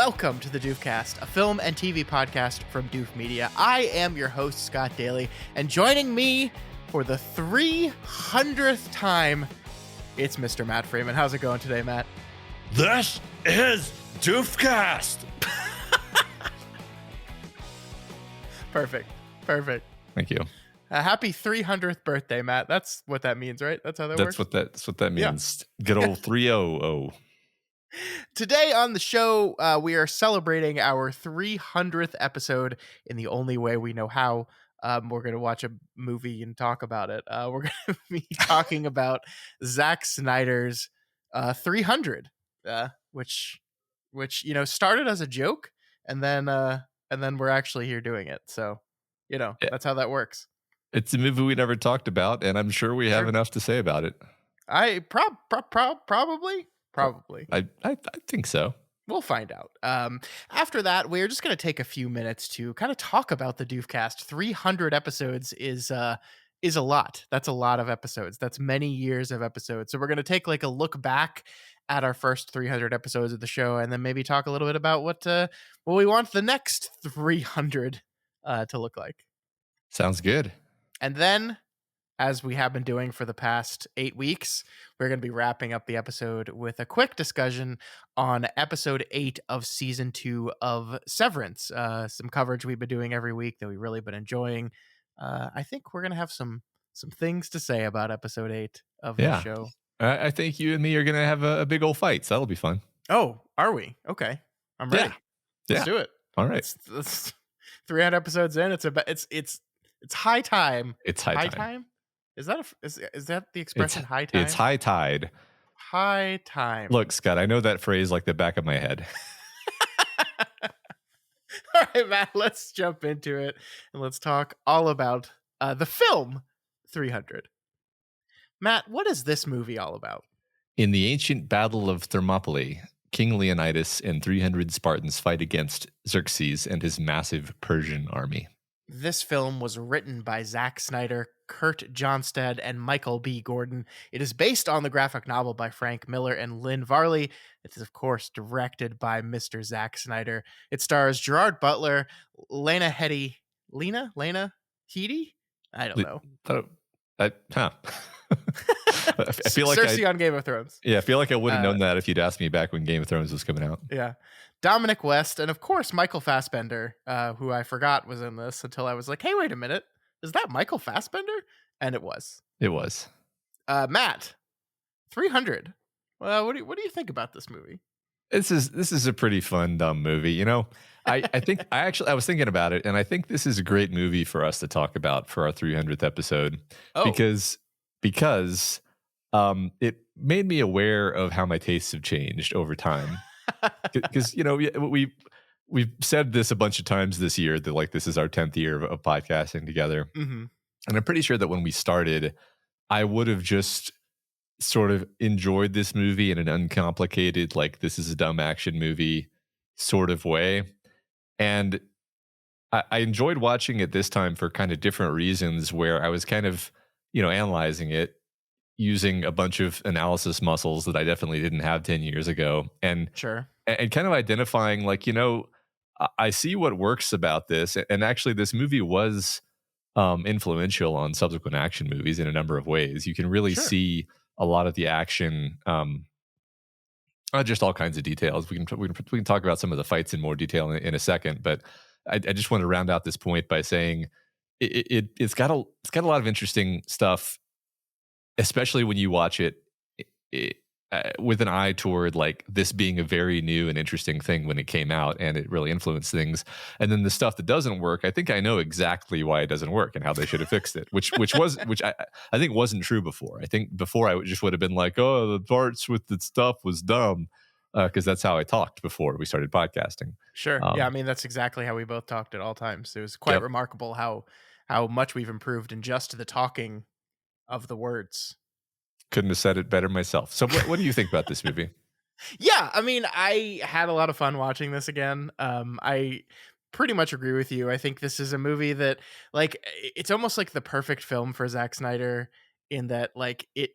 welcome to the Doofcast, a film and TV podcast from Doof Media. I am your host, Scott Daly, and joining me for the 300th time, it's Mr. Matt Freeman. How's it going today, Matt? This is Doofcast. Perfect. Thank you. Happy 300th birthday, Matt. That's what that means, right? That's how that works? That's what that means. Yeah. Good old 300. Today on the show, we are celebrating our 300th episode in the only way we know how. We're going to watch a movie and talk about it. We're going to be talking about Zach Snyder's 300, which started as a joke, and then we're actually here doing it. So, that's how that works. It's a movie we never talked about, and I'm sure we have enough to say about it. I probably. I think so. We'll find out. After that, we're just going to take a few minutes to kind of talk about the Doofcast. 300 episodes is a lot. That's a lot of episodes. That's many years of episodes. So we're going to take like a look back at our first 300 episodes of the show, and then maybe talk a little bit about what we want the next 300 to look like. Sounds good. And then, as we have been doing for the past 8 weeks, we're going to be wrapping up the episode with a quick discussion on episode 8 of season 2 of Severance. Some coverage we've been doing every week that we've really been enjoying. I think we're going to have some things to say about episode 8 of the show. I think you and me are going to have a big old fight, so that'll be fun. Oh, are we? Okay. I'm ready. Let's do it. All right. It's 300 episodes in. It's high time. It's high time. Is that the expression, high time? It's high tide. High time. Look, Scott, I know that phrase like the back of my head. All right, Matt, let's jump into it, and let's talk all about the film 300. Matt, what is this movie all about? In the ancient battle of Thermopylae, King Leonidas and 300 Spartans fight against Xerxes and his massive Persian army. This film was written by Zach Snyder, Kurt Johnstad, and Michael B. Gordon. It is based on the graphic novel by Frank Miller and Lynn Varley. It is, of course, directed by Mr. Zach Snyder. It stars Gerard Butler, Lena Headey. Lena Headey? I don't know. I feel like Cersei on Game of Thrones. Yeah, I feel like I would have known that if you'd asked me back when Game of Thrones was coming out. Yeah. Dominic West, and of course, Michael Fassbender, who I forgot was in this until I was like, hey, wait a minute. Is that Michael Fassbender? And it was. It was. Matt, 300. Well, what do you think about this movie? This is a pretty fun, dumb movie. I think I was thinking about it, and I think this is a great movie for us to talk about for our 300th episode. Oh. Because it made me aware of how my tastes have changed over time. Because we've said this a bunch of times this year that like this is our 10th year of podcasting together. Mm-hmm. And I'm pretty sure that when we started, I would have just sort of enjoyed this movie in an uncomplicated, like this is a dumb action movie sort of way. And I enjoyed watching it this time for kind of different reasons, where I was kind of, analyzing it using a bunch of analysis muscles that I definitely didn't have 10 years ago. And sure. And kind of identifying like, I see what works about this. And actually this movie was influential on subsequent action movies in a number of ways. You can really see a lot of the action, just all kinds of details. We can talk about some of the fights in more detail in a second, but I just want to round out this point by saying it's got a lot of interesting stuff, especially when you watch it with an eye toward like this being a very new and interesting thing when it came out, and it really influenced things. And then the stuff that doesn't work, I think I know exactly why it doesn't work and how they should have fixed it, which I think wasn't true before. I think before I just would have been like, oh, the parts with the stuff was dumb, because that's how I talked before we started podcasting. Sure. Yeah, I mean, that's exactly how we both talked at all times. It was quite remarkable how much we've improved in just the talking of the words. Couldn't have said it better myself. So what do you think about this movie? Yeah, I mean, I had a lot of fun watching this again. I pretty much agree with you. I think this is a movie that, like, it's almost like the perfect film for Zack Snyder, in that, like, it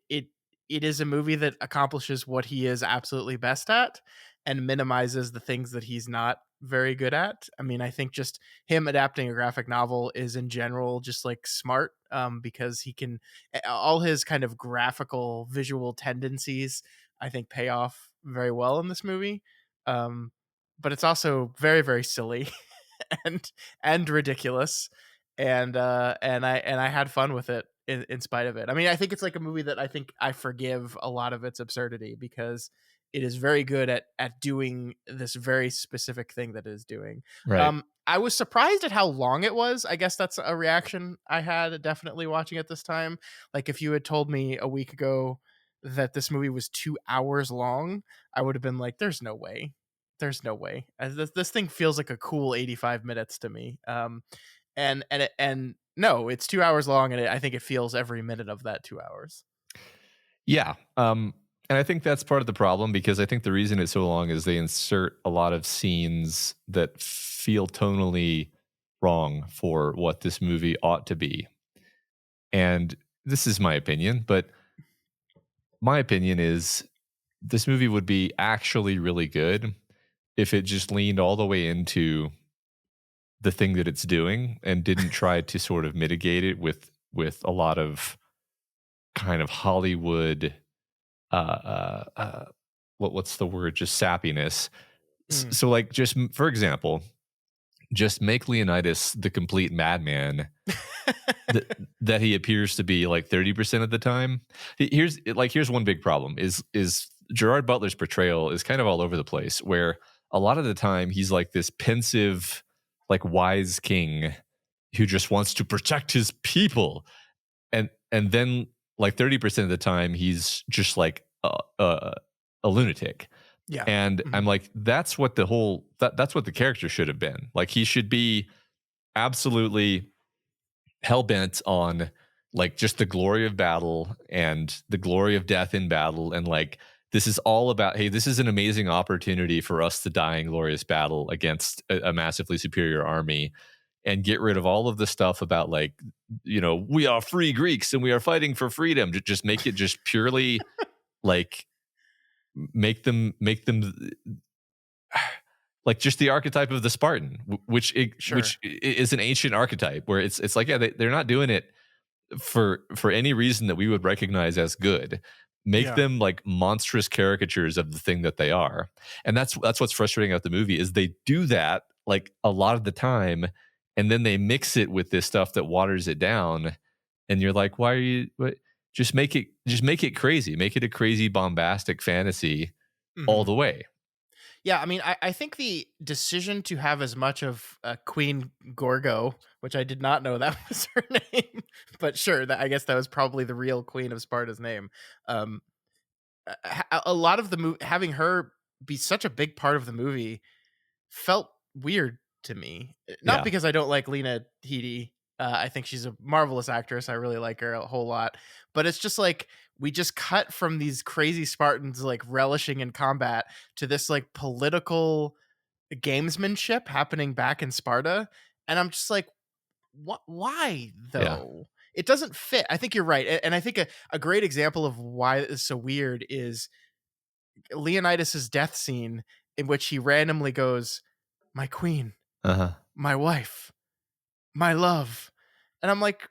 is a movie that accomplishes what he is absolutely best at, and minimizes the things that he's not very good at. I mean, I think just him adapting a graphic novel is in general just like smart, because he can all his kind of graphical visual tendencies I think pay off very well in this movie. Um, but it's also very very silly and ridiculous, and I had fun with it in spite of it. I mean, I think it's like a movie that I think I forgive a lot of its absurdity because it is very good at doing this very specific thing that it is doing. Right. I was surprised at how long it was. I guess that's a reaction I had definitely watching it this time. Like if you had told me a week ago that this movie was 2 hours long, I would have been like, "There's no way. There's no way." This thing feels like a cool 85 minutes to me. And no, it's 2 hours long, and I think it feels every minute of that 2 hours. Yeah. And I think that's part of the problem because I think the reason it's so long is they insert a lot of scenes that feel tonally wrong for what this movie ought to be. And this is my opinion, but my opinion is this movie would be actually really good if it just leaned all the way into the thing that it's doing and didn't try to sort of mitigate it with a lot of kind of Hollywood uh uh, uh what's the word, just sappiness. Mm. So like just for example, just make Leonidas the complete madman that that he appears to be like 30% of the time. Here's one big problem is Gerard Butler's portrayal is kind of all over the place, where a lot of the time he's like this pensive, like wise king who just wants to protect his people, and then like 30% of the time he's just like a lunatic. Yeah. And I'm Mhm. like, that's what the character should have been. Like he should be absolutely hell bent on like just the glory of battle and the glory of death in battle, and like this is all about, hey, this is an amazing opportunity for us to die in glorious battle against a massively superior army, and get rid of all of the stuff about like, we are free Greeks and we are fighting for freedom. Just make it just purely like make them like just the archetype of the Spartan, Sure. which is an ancient archetype where it's like, yeah, they're not doing it for any reason that we would recognize as good. Make Yeah. them like monstrous caricatures of the thing that they are. And that's what's frustrating about the movie is they do that like a lot of the time, and then they mix it with this stuff that waters it down, and you're like, why are you what, just make it crazy, make it a crazy bombastic fantasy all Mhm. the way. Yeah, I mean, I think the decision to have as much of Queen Gorgo, which I did not know that was her name, but sure, I guess that was probably the real Queen of Sparta's name. Um, a lot of the movie, having her be such a big part of the movie, felt weird to me. Not Yeah. because I don't like Lena Headey. I think she's a marvelous actress. I really like her a whole lot. But it's just like we just cut from these crazy Spartans like relishing in combat to this like political gamesmanship happening back in Sparta. And I'm just like, what? Why Yeah. though? It doesn't fit. I think you're right. And I think a great example of why it's so weird is Leonidas's death scene in which he randomly goes, "My queen, Uh-huh. my wife, my love." And I'm like,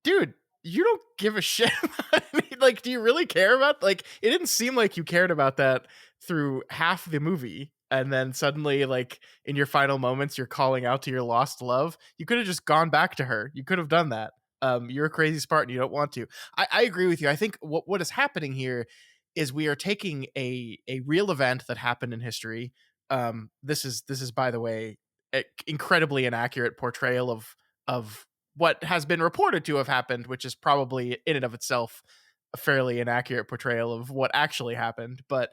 dude, you don't give a shit about any, like, do you really care about, like, it didn't seem like you cared about that through half the movie. And then suddenly, like, in your final moments, you're calling out to your lost love. You could have just gone back to her. You could have done that. You're a crazy Spartan. You don't want to. I agree with you. I think what is happening here is we are taking a real event that happened in history. This is by the way, incredibly inaccurate portrayal of what has been reported to have happened, which is probably in and of itself a fairly inaccurate portrayal of what actually happened. But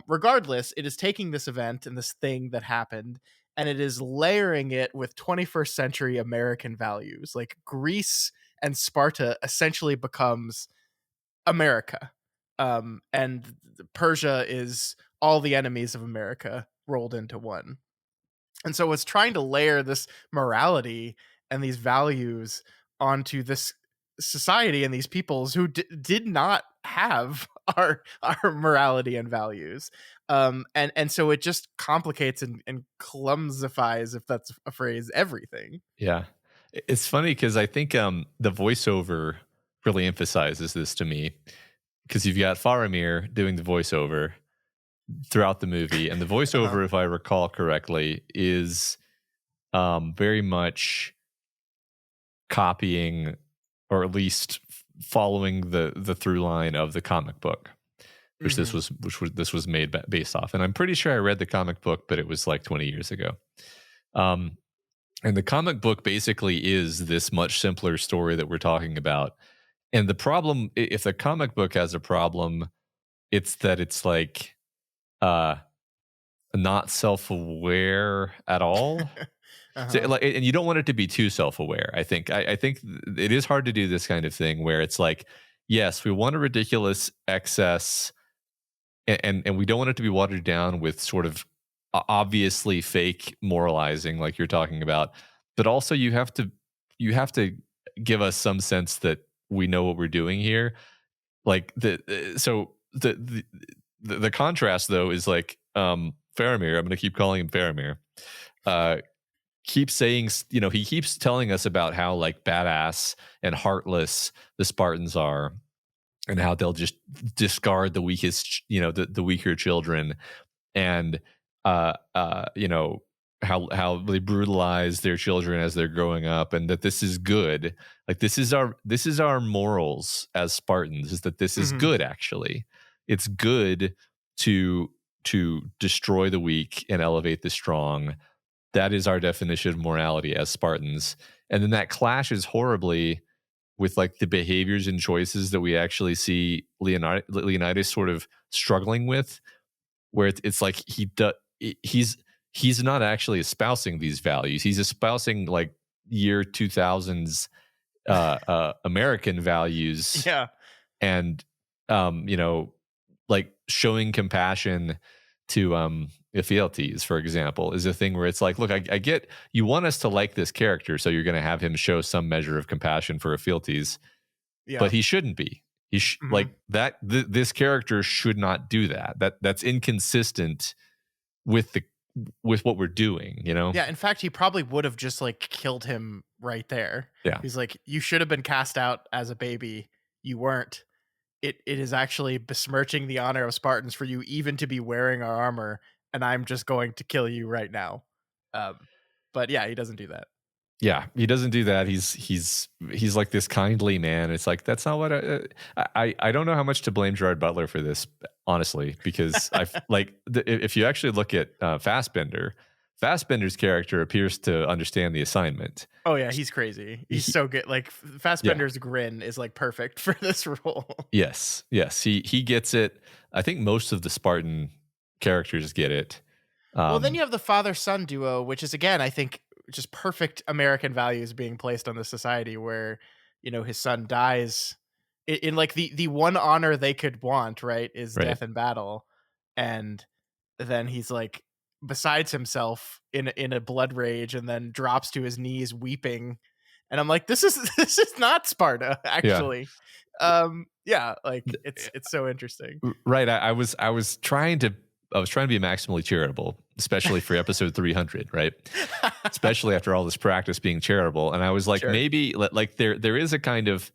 regardless, it is taking this event and this thing that happened, and it is layering it with 21st century American values. Like Greece and Sparta essentially becomes America. And Persia is all the enemies of America rolled into one. And so it's trying to layer this morality and these values onto this. society and these peoples who did not have our morality and values. And so it just complicates and clumsifies, if that's a phrase, everything. Yeah. It's funny because I think the voiceover really emphasizes this to me because you've got Faramir doing the voiceover throughout the movie, and the Uh-huh. voiceover, if I recall correctly, is very much copying or at least following the through line of the comic book, Hmm. this was made based off. And I'm pretty sure I read the comic book, but it was like 20 years ago. Um, and the comic book basically is this much simpler story that we're talking about. And the problem, if the comic book has a problem, it's that it's like uh not self-aware at all. So, Uh-huh. like, and you don't want it to be too self-aware. I think it is hard to do this kind of thing where it's like, yes, we want a ridiculous excess, and we don't want it to be watered down with sort of obviously fake moralizing, like you're talking about. But also, you have to give us some sense that we know what we're doing here. Like so the contrast though is like Faramir. I'm going to keep calling him Faramir. Uh, keeps saying, he keeps telling us about how like badass and heartless the Spartans are, and how they'll just discard the weakest, the weaker children, and you know, how they brutalize their children as they're growing up, and that this is good. Like this is our morals as Spartans, is that this is Hmm. good. Actually, it's good to destroy the weak and elevate the strong. That is our definition of morality as Spartans. And then that clashes horribly with like the behaviors and choices that we actually see Leonidas sort of struggling with, where it's like he's not actually espousing these values. He's espousing like year 2000s American values, Yeah. and you know, like showing compassion to Ephialtes, for example, is a thing where it's like, look, I get you want us to like this character, so you're going to have him show some measure of compassion for Ephialtes, Yeah. but he shouldn't be. Hmm. Like that. This character should not do that. That's inconsistent with the with what we're doing. You know? Yeah, in fact, he probably would have just like killed him right there. Yeah. He's like, "You should have been cast out as a baby. You weren't. It is actually besmirching the honor of Spartans for you even to be wearing our armor, and I'm just going to kill you right now." Um, but yeah, he doesn't do that. Yeah, he doesn't do that. He's like this kindly man. It's like that's not what I don't know how much to blame Gerard Butler for this, honestly, because I've like if you actually look at Fassbender's character appears to understand the assignment. Oh yeah, he's crazy. He's He, so good. Like yeah, Fassbender's grin is like perfect for this role. yes, he gets it. I think most of the Spartan characters get it. Well, then Um, you have the father son duo, which is again, I think, just perfect American values being placed on the society where, his son dies in like the one honor they could want, right, is right. death in battle. And then he's like besides himself in a blood rage and then drops to his knees weeping. And I'm like, this is this is not Sparta, Yeah. actually. Yeah, like it's so interesting. Right. I was trying to be maximally charitable, especially for episode 300, right? Especially after all this practice being charitable. And I was like, Sure. maybe like there is a kind of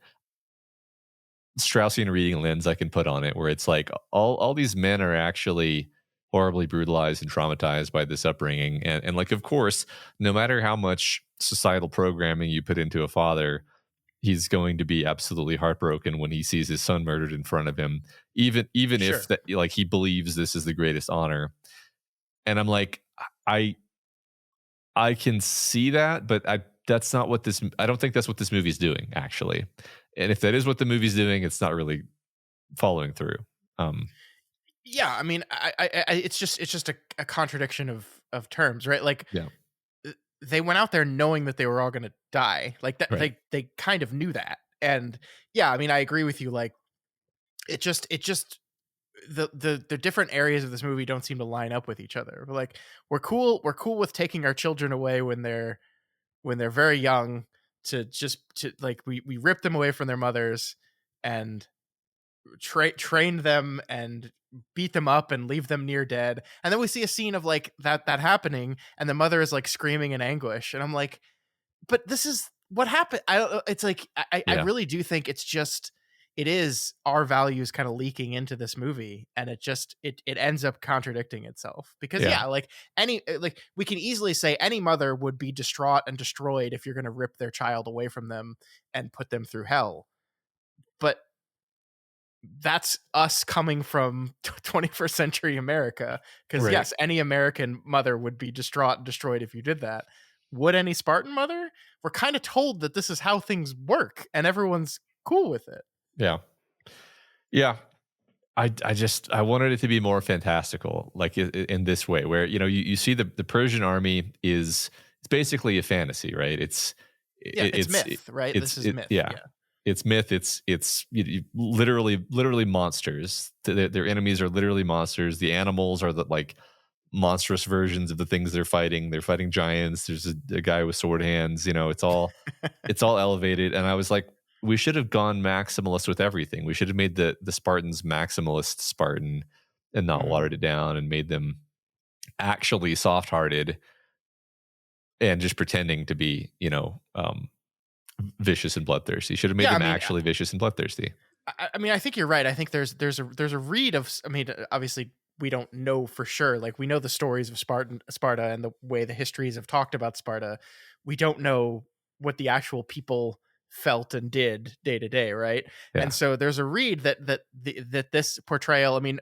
Straussian reading lens I can put on it where it's like all these men are actually horribly brutalized and traumatized by this upbringing. And like, of course, no matter how much societal programming you put into a father, he's going to be absolutely heartbroken when he sees his son murdered in front of him, even if Sure. that like he believes this is the greatest honor. And I'm like, I I can see that, but I don't think that's what this movie's doing, actually. And if that is what the movie's doing, it's not really following through. Um, Yeah, I mean, it's just a contradiction of terms, right? Like yeah, they went out there knowing that they were all going to die. Like that right. they kind of knew that. And yeah, I mean, I agree with you. Like it just the different areas of this movie don't seem to line up with each other. Like we're cool with taking our children away when they're very young, to like we rip them away from their mothers and train them and beat them up and leave them near dead. And then we see a scene of like that happening, and the mother is like screaming in anguish. And I'm like, but this is what happened. I don't. It's like I Yeah. really do think it's just it is our values kind of leaking into this movie, and it ends up contradicting itself because Yeah. yeah, like like we can easily say any mother would be distraught and destroyed if you're going to rip their child away from them and put them through hell. But that's us coming from 21st century America. Because Right. yes, any American mother would be distraught and destroyed if you did that. Would any Spartan mother? We're kind of told that this is how things work, and everyone's cool with it. Yeah. Yeah. I wanted it to be more fantastical, like in this way, where you see the Persian army is it's basically a fantasy, right? Yeah, it's It's myth, right? it's This is myth. yeah, Yeah. it's myth. It's literally monsters. Their enemies are literally monsters. The animals are the like monstrous versions of the things they're fighting. They're fighting giants. There's a guy with sword hands. It's all elevated. And I was like, we should have gone maximalist with everything. We should have made the Spartans maximalist Spartan and not Mhm. watered it down and made them actually soft hearted and just pretending to be, vicious and bloodthirsty. Should have made Yeah, I them mean, actually vicious and bloodthirsty. I mean, I think you're right. I think there's a read of. I mean, obviously we don't know for sure. Like we know the stories of Sparta, and the way the histories have talked about Sparta. We don't know what the actual people felt and did day to day, right? Yeah. And so there's a read that this portrayal. I mean,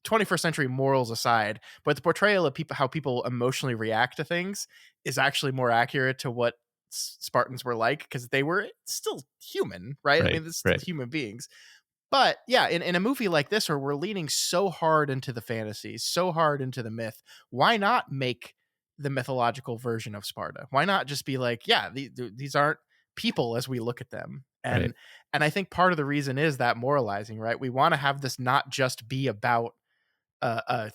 21st century morals aside, but the portrayal of people, how people emotionally react to things, is actually more accurate to what Spartans were like, because they were still human, right? I Right. mean, they're still Right. human beings. But yeah, in a movie like this where we're leaning so hard into the fantasy, so hard into the myth, why not make the mythological version of Sparta? Why not just be like, yeah, these aren't people as we look at them? Right. And I think part of the reason is that moralizing, right? We want to have this not just be about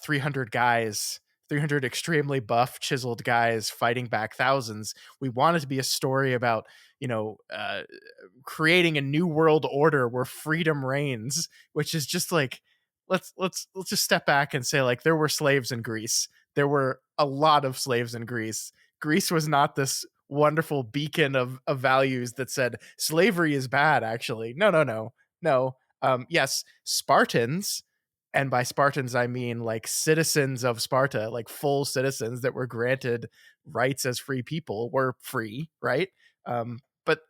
300 guys, 300 extremely buff, chiseled guys fighting back thousands. We want it to be a story about, creating a new world order where freedom reigns, which is just like, let's just step back and say, like, there were slaves in Greece. There were a lot of slaves in Greece. Greece was not this wonderful beacon of values that said slavery is bad, actually. No, no, no, no. Yes, Spartans, and by Spartans I mean like citizens of Sparta, like full citizens that were granted rights as free people, were free, right? But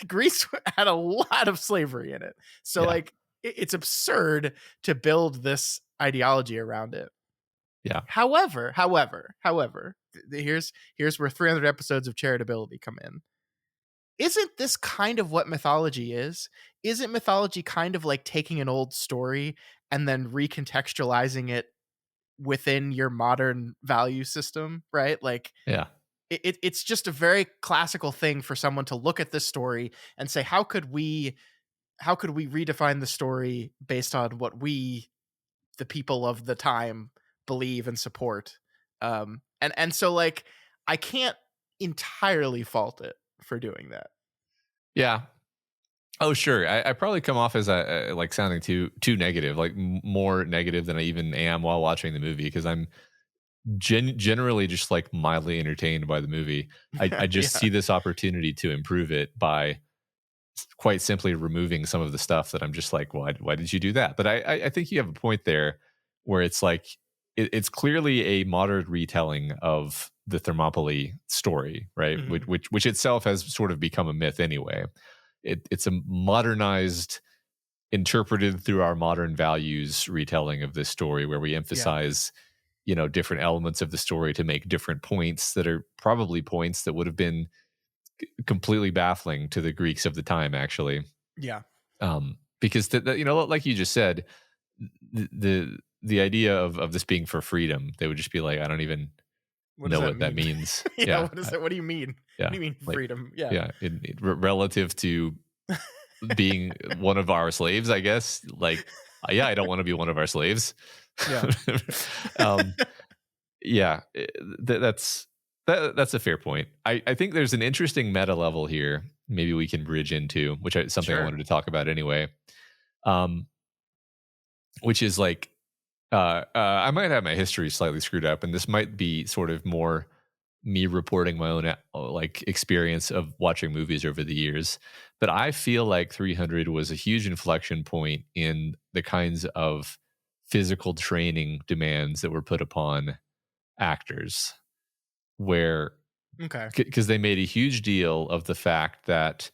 Greece had a lot of slavery in it, so Yeah. like it's absurd to build this ideology around it. Yeah. However, here's where 300 episodes of charitability come in. Isn't this kind of what mythology is? Isn't mythology kind of like taking an old story and then recontextualizing it within your modern value system, right? Like Yeah. it's just a very classical thing for someone to look at this story and say, how could we redefine the story based on what we, the people of the time, believe and support? And so like I can't entirely fault it for doing that. Yeah. Oh, sure. I probably come off as like sounding too negative, like more negative than I even am while watching the movie, because I'm generally just like mildly entertained by the movie. I just Yeah. see this opportunity to improve it by quite simply removing some of the stuff that I'm just like, why did you do that? But I think you have a point there where it's like it's clearly a modern retelling of the Thermopylae story, right? Mhm. Which itself has sort of become a myth anyway. It's a modernized, interpreted through our modern values retelling of this story, where we Yeah. emphasize different elements of the story to make different points that are probably points that would have been completely baffling to the Greeks of the time, actually. Yeah. Because like you just said, the idea of this being for freedom, they would just be like, I don't even What does know that what that mean? means. Yeah, Yeah, what is that? What do you mean? What yeah, do you mean like freedom? Yeah. yeah, relative to being one of our slaves, I guess. Like, yeah, I don't want to be one of our slaves. Yeah. um, yeah, that's That's a fair point. I think there's an interesting meta level here. Maybe we can bridge into, which is something I Sure. wanted to talk about anyway. Um, which is like, I might have my history slightly screwed up, and this might be sort of more me reporting my own like experience of watching movies over the years. But I feel like 300 was a huge inflection point in the kinds of physical training demands that were put upon actors, where Okay. because they made a huge deal of the fact that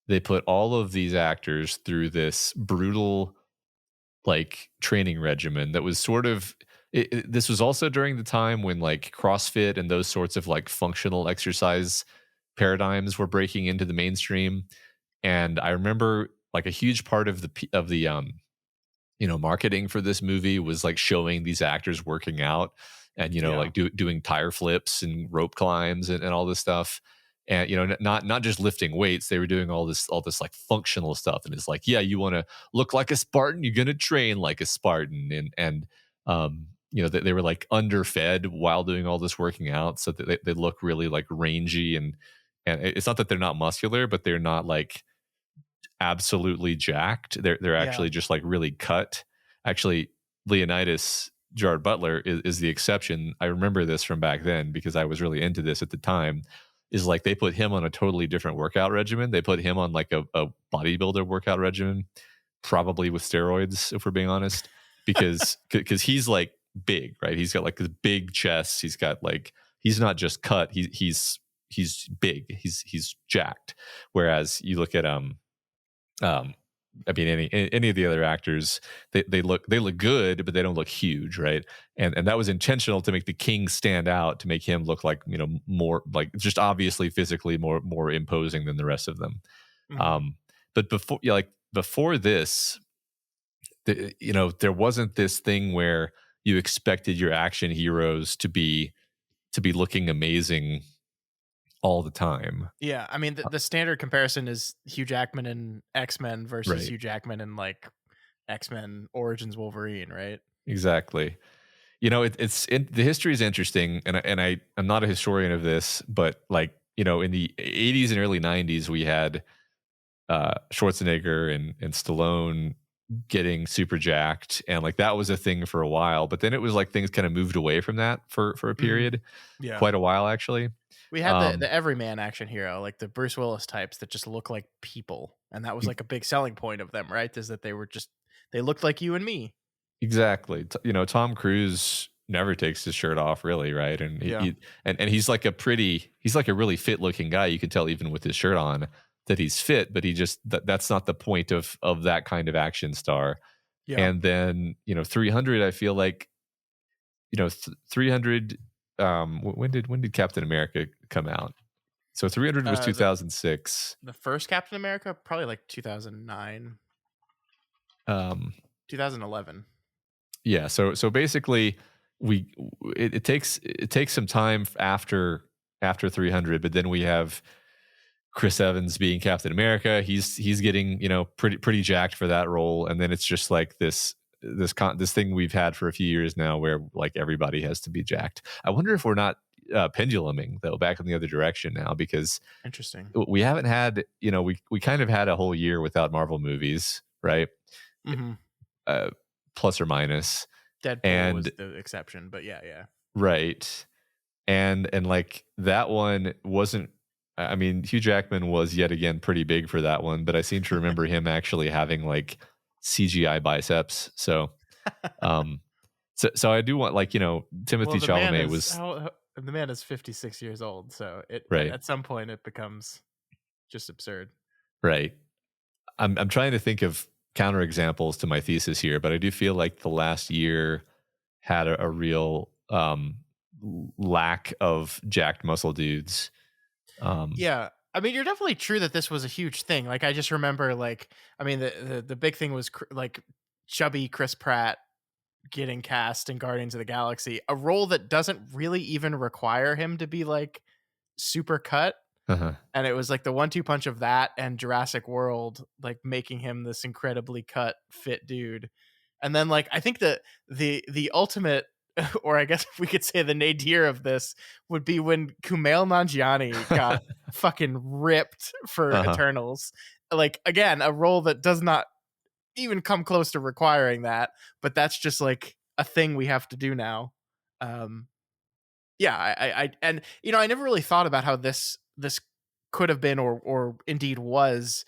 they put all of these actors through this brutal like training regimen that was sort of this was also during the time when like CrossFit and those sorts of like functional exercise paradigms were breaking into the mainstream. And I remember like a huge part of the marketing for this movie was like showing these actors working out and, Yeah. like doing tire flips and rope climbs and all this stuff. And, not just lifting weights, they were doing all this like functional stuff. And it's like, yeah, you want to look like a Spartan, you're going to train like a Spartan. They were like underfed while doing all this working out. So that they look really like rangy and it's not that they're not muscular, but they're not like absolutely jacked. They're Yeah. actually just like really cut. Actually, Leonidas Gerard Butler is the exception. I remember this from back then because I was really into this at the time. Is like they put him on a totally different workout regimen. They put him on like a bodybuilder workout regimen, probably with steroids, if we're being honest, because he's like big, right? He's got like the big chest. He's got like he's not just cut. He's big. He's jacked. Whereas you look at um, I mean, any of the other actors, they look good, but they don't look huge, right? And that was intentional to make the king stand out, to make him look like more like just obviously physically more imposing than the rest of them. Hmm. Um, but before this, there wasn't this thing where you expected your action heroes to be looking amazing all the time, Yeah. I mean, the standard comparison is Hugh Jackman in X-Men versus right? Hugh Jackman in like X-Men Origins Wolverine, right? Exactly. The history is interesting, I'm not a historian of this, but like in the 80s and early 90s, we had Schwarzenegger and Stallone getting super jacked, and like that was a thing for a while. But then it was like things kind of moved away from that for a Hmm. period, Yeah. quite a while actually. We had the Um, everyman action hero, like the Bruce Willis types that just look like people, and that was e- like a big selling point of them, right? Is that they looked like you and me. exactly. Tom Cruise never takes his shirt off, really, right? And Yeah. and he's like a really fit looking guy. You can tell even with his shirt on that he's fit, but that's not the point of that kind of action star. Yeah. And then 300, I feel like 300. When did Captain America come out? So 300 was The 2006. the first Captain America probably like 2009, Um, 2011. yeah. So basically, we it takes some time after 300, but then we have Chris Evans being Captain America. He's getting pretty jacked for that role, and then it's just like this thing we've had for a few years now, where like everybody has to be jacked. I wonder if we're not penduluming though back in the other direction now, because Interesting. we haven't had we kind of had a whole year without Marvel movies, right? Hmm. Uh, Plus or minus, Deadpool was and the exception, but yeah, yeah. right. And like that one wasn't, I mean, Hugh Jackman was yet again pretty big for that one, but I seem to remember him actually having like CGI biceps. Um so I do want, like, Well, Timothy Chalamet was the man is 56 years old, so it right, at some point it becomes just absurd. right. I'm trying to think of counterexamples to my thesis here, but I do feel like the last year had a real lack of jacked muscle dudes. Um Yeah. I mean, you're definitely true that this was a huge thing. Like I just remember like I mean the big thing was like chubby Chris Pratt getting cast in Guardians of the Galaxy, a role that doesn't really even require him to be like super cut. uh-huh. And it was like the 1-2 punch of that and Jurassic World, like making him this incredibly cut, fit dude. And then like I think that the ultimate or I guess if we could say the nadir of this would be when Kumail Nanjiani got fucking ripped for Uh-huh. Eternals. Like, again, a role that does not even come close to requiring that, but that's just like a thing we have to do now. Um, yeah, and I never really thought about how this could have been or indeed was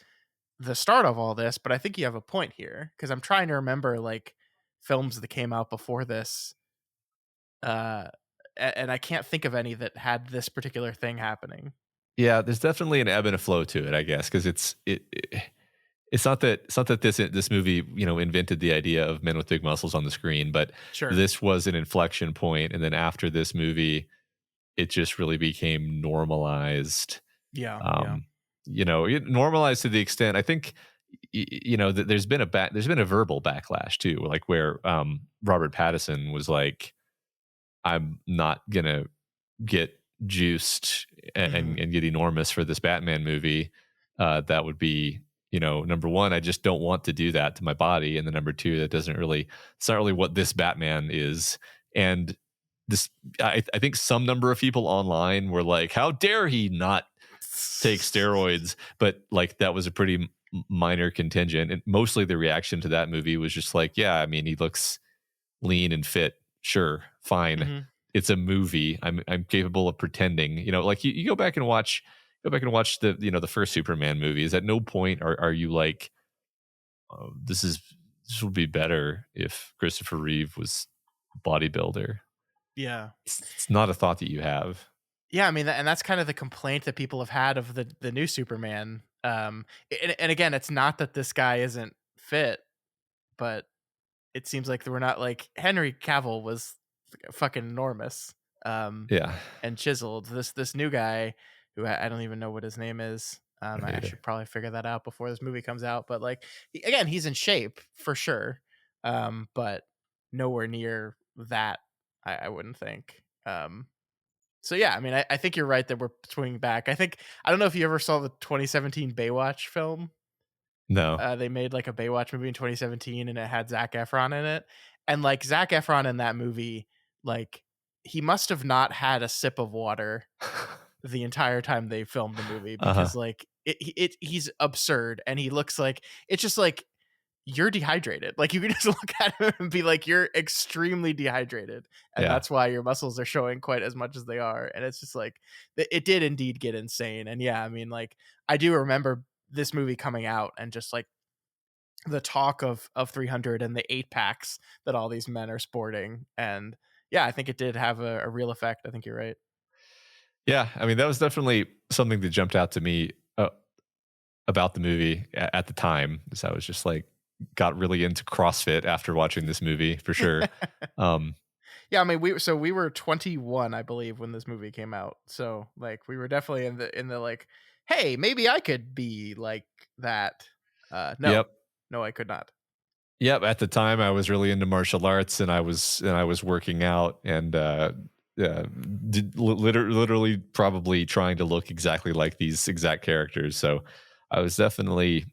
the start of all this, but I think you have a point here because I'm trying to remember like films that came out before this, uh, and I can't think of any that had this particular thing happening. Yeah, there's definitely an ebb and a flow to it, I guess, because it's not that this movie, invented the idea of men with big muscles on the screen, but Sure. this was an inflection point, and then after this movie, it just really became normalized. Yeah. Yeah. Um, normalized to the extent I think that there's been a verbal backlash too, like where Robert Pattinson was like, "I'm not gonna get juiced Hmm. and get enormous for this Batman movie, that would be, number one, I just don't want to do that to my body, and then number two, it's not really what this Batman is. And this, I think some number of people online were like, "How dare he not take steroids?" But like that was a pretty minor contingent, and mostly the reaction to that movie was just like, "Yeah, I mean, he looks lean and fit. Sure, fine. Hmm. It's a movie. I'm capable of pretending." Like you go back and watch the first Superman movies. At no point are you like, "Oh, this would be better if Christopher Reeve was a bodybuilder." Yeah. It's not a thought that you have. Yeah, I mean, and that's kind of the complaint that people have had of the new Superman. And again, it's not that this guy isn't fit, but it seems like we're not like Henry Cavill was fucking enormous, um, Yeah, and chiseled. This new guy, who I don't even know what his name is. I don't I either. should probably figure that out before this movie comes out. But like, again, he's in shape for sure, but nowhere near that. I wouldn't think. So yeah, I mean, I think you're right that we're swinging back. I don't know if you ever saw the 2017 Baywatch film. No. They made like a Baywatch movie in 2017, and it had Zach Efron in it. And like Zach Efron in that movie, like he must have not had a sip of water the entire time they filmed the movie Uh huh. because like he's absurd, and he looks like it's just like you're dehydrated. Like you can just look at him and be like, you're extremely dehydrated. And Yeah. that's why your muscles are showing quite as much as they are. And it's just like, it did indeed get insane. And yeah, I mean, like, I do remember this movie coming out and just like the talk of 300 and the 8 packs that all these men are sporting. And yeah, I think it did have a real effect. I think you're right. Yeah. I mean, that was definitely something that jumped out to me about the movie at the time. Is I was just like, got really into CrossFit after watching this movie for sure. Um, Yeah, I mean, we were 21, I believe, when this movie came out. So like we were definitely in the like, hey, maybe I could be like that. No, yep. no, I could not. Yep, at the time I was really into martial arts, and I was working out, and literally probably trying to look exactly like these exact characters. So I was definitely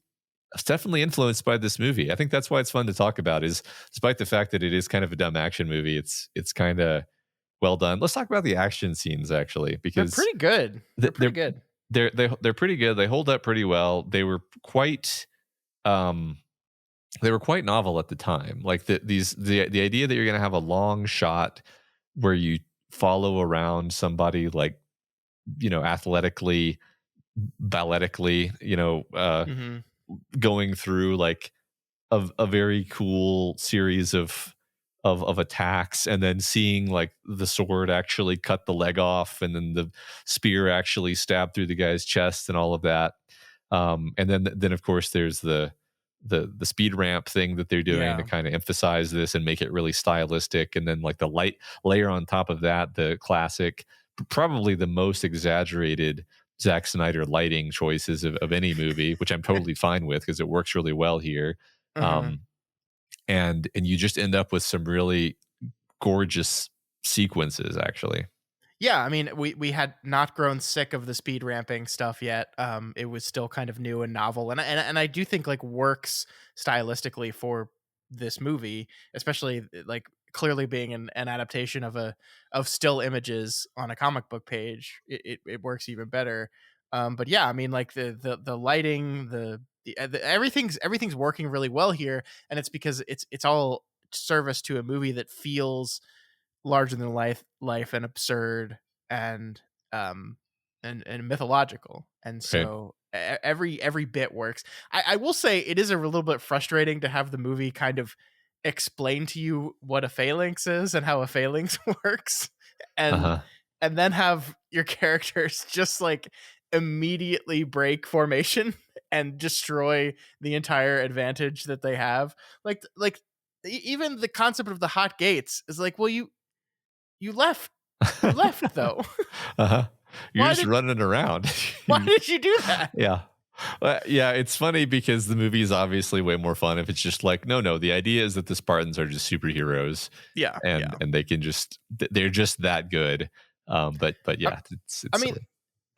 influenced by this movie. I think that's why it's fun to talk about. Is despite the fact that it is kind of a dumb action movie, it's kind of well done. Let's talk about the action scenes actually, They're because pretty good. They're th- pretty they're good. they're pretty good. They hold up pretty well. Um they were quite novel at the time. Like the idea that you're going to have a long shot where you follow around somebody like, athletically, balletically, Hmm. going through like a very cool series of attacks, and then seeing like the sword actually cut the leg off, and then the spear actually stab through the guy's chest and all of that. And then of course there's the speed ramp thing that they're doing to Yeah. kind of emphasize this and make it really stylistic, and then like the light layer on top of that, the classic, probably the most exaggerated Zack Snyder lighting choices of any movie, which I'm totally fine with because it works really well here. Uh-huh. Um, and you just end up with some really gorgeous sequences, actually. Yeah, I mean, we had not grown sick of the speed ramping stuff yet. It was still kind of new and novel, and I do think like works stylistically for this movie, especially like clearly being an adaptation of still images on a comic book page, it works even better. But yeah, I mean, like the lighting, everything's working really well here, and it's because it's all service to a movie that feels larger than life and absurd and um and mythological. And Right. so every bit works. I will say it is a little bit frustrating to have the movie kind of explain to you what a phalanx is and how a phalanx works, and Uh-huh. and then have your characters just like immediately break formation and destroy the entire advantage that they have. Like even the concept of the hot gates is like, well, you left. You left though. Uh-huh. You're Why just did running around. why You did you do that? yeah. Yeah, it's funny because the movie is obviously way more fun if it's just like, no, no, the idea is that the Spartans are just superheroes Yeah, and yeah. they can just they're just that good. But I, yeah, I it's mean, silly.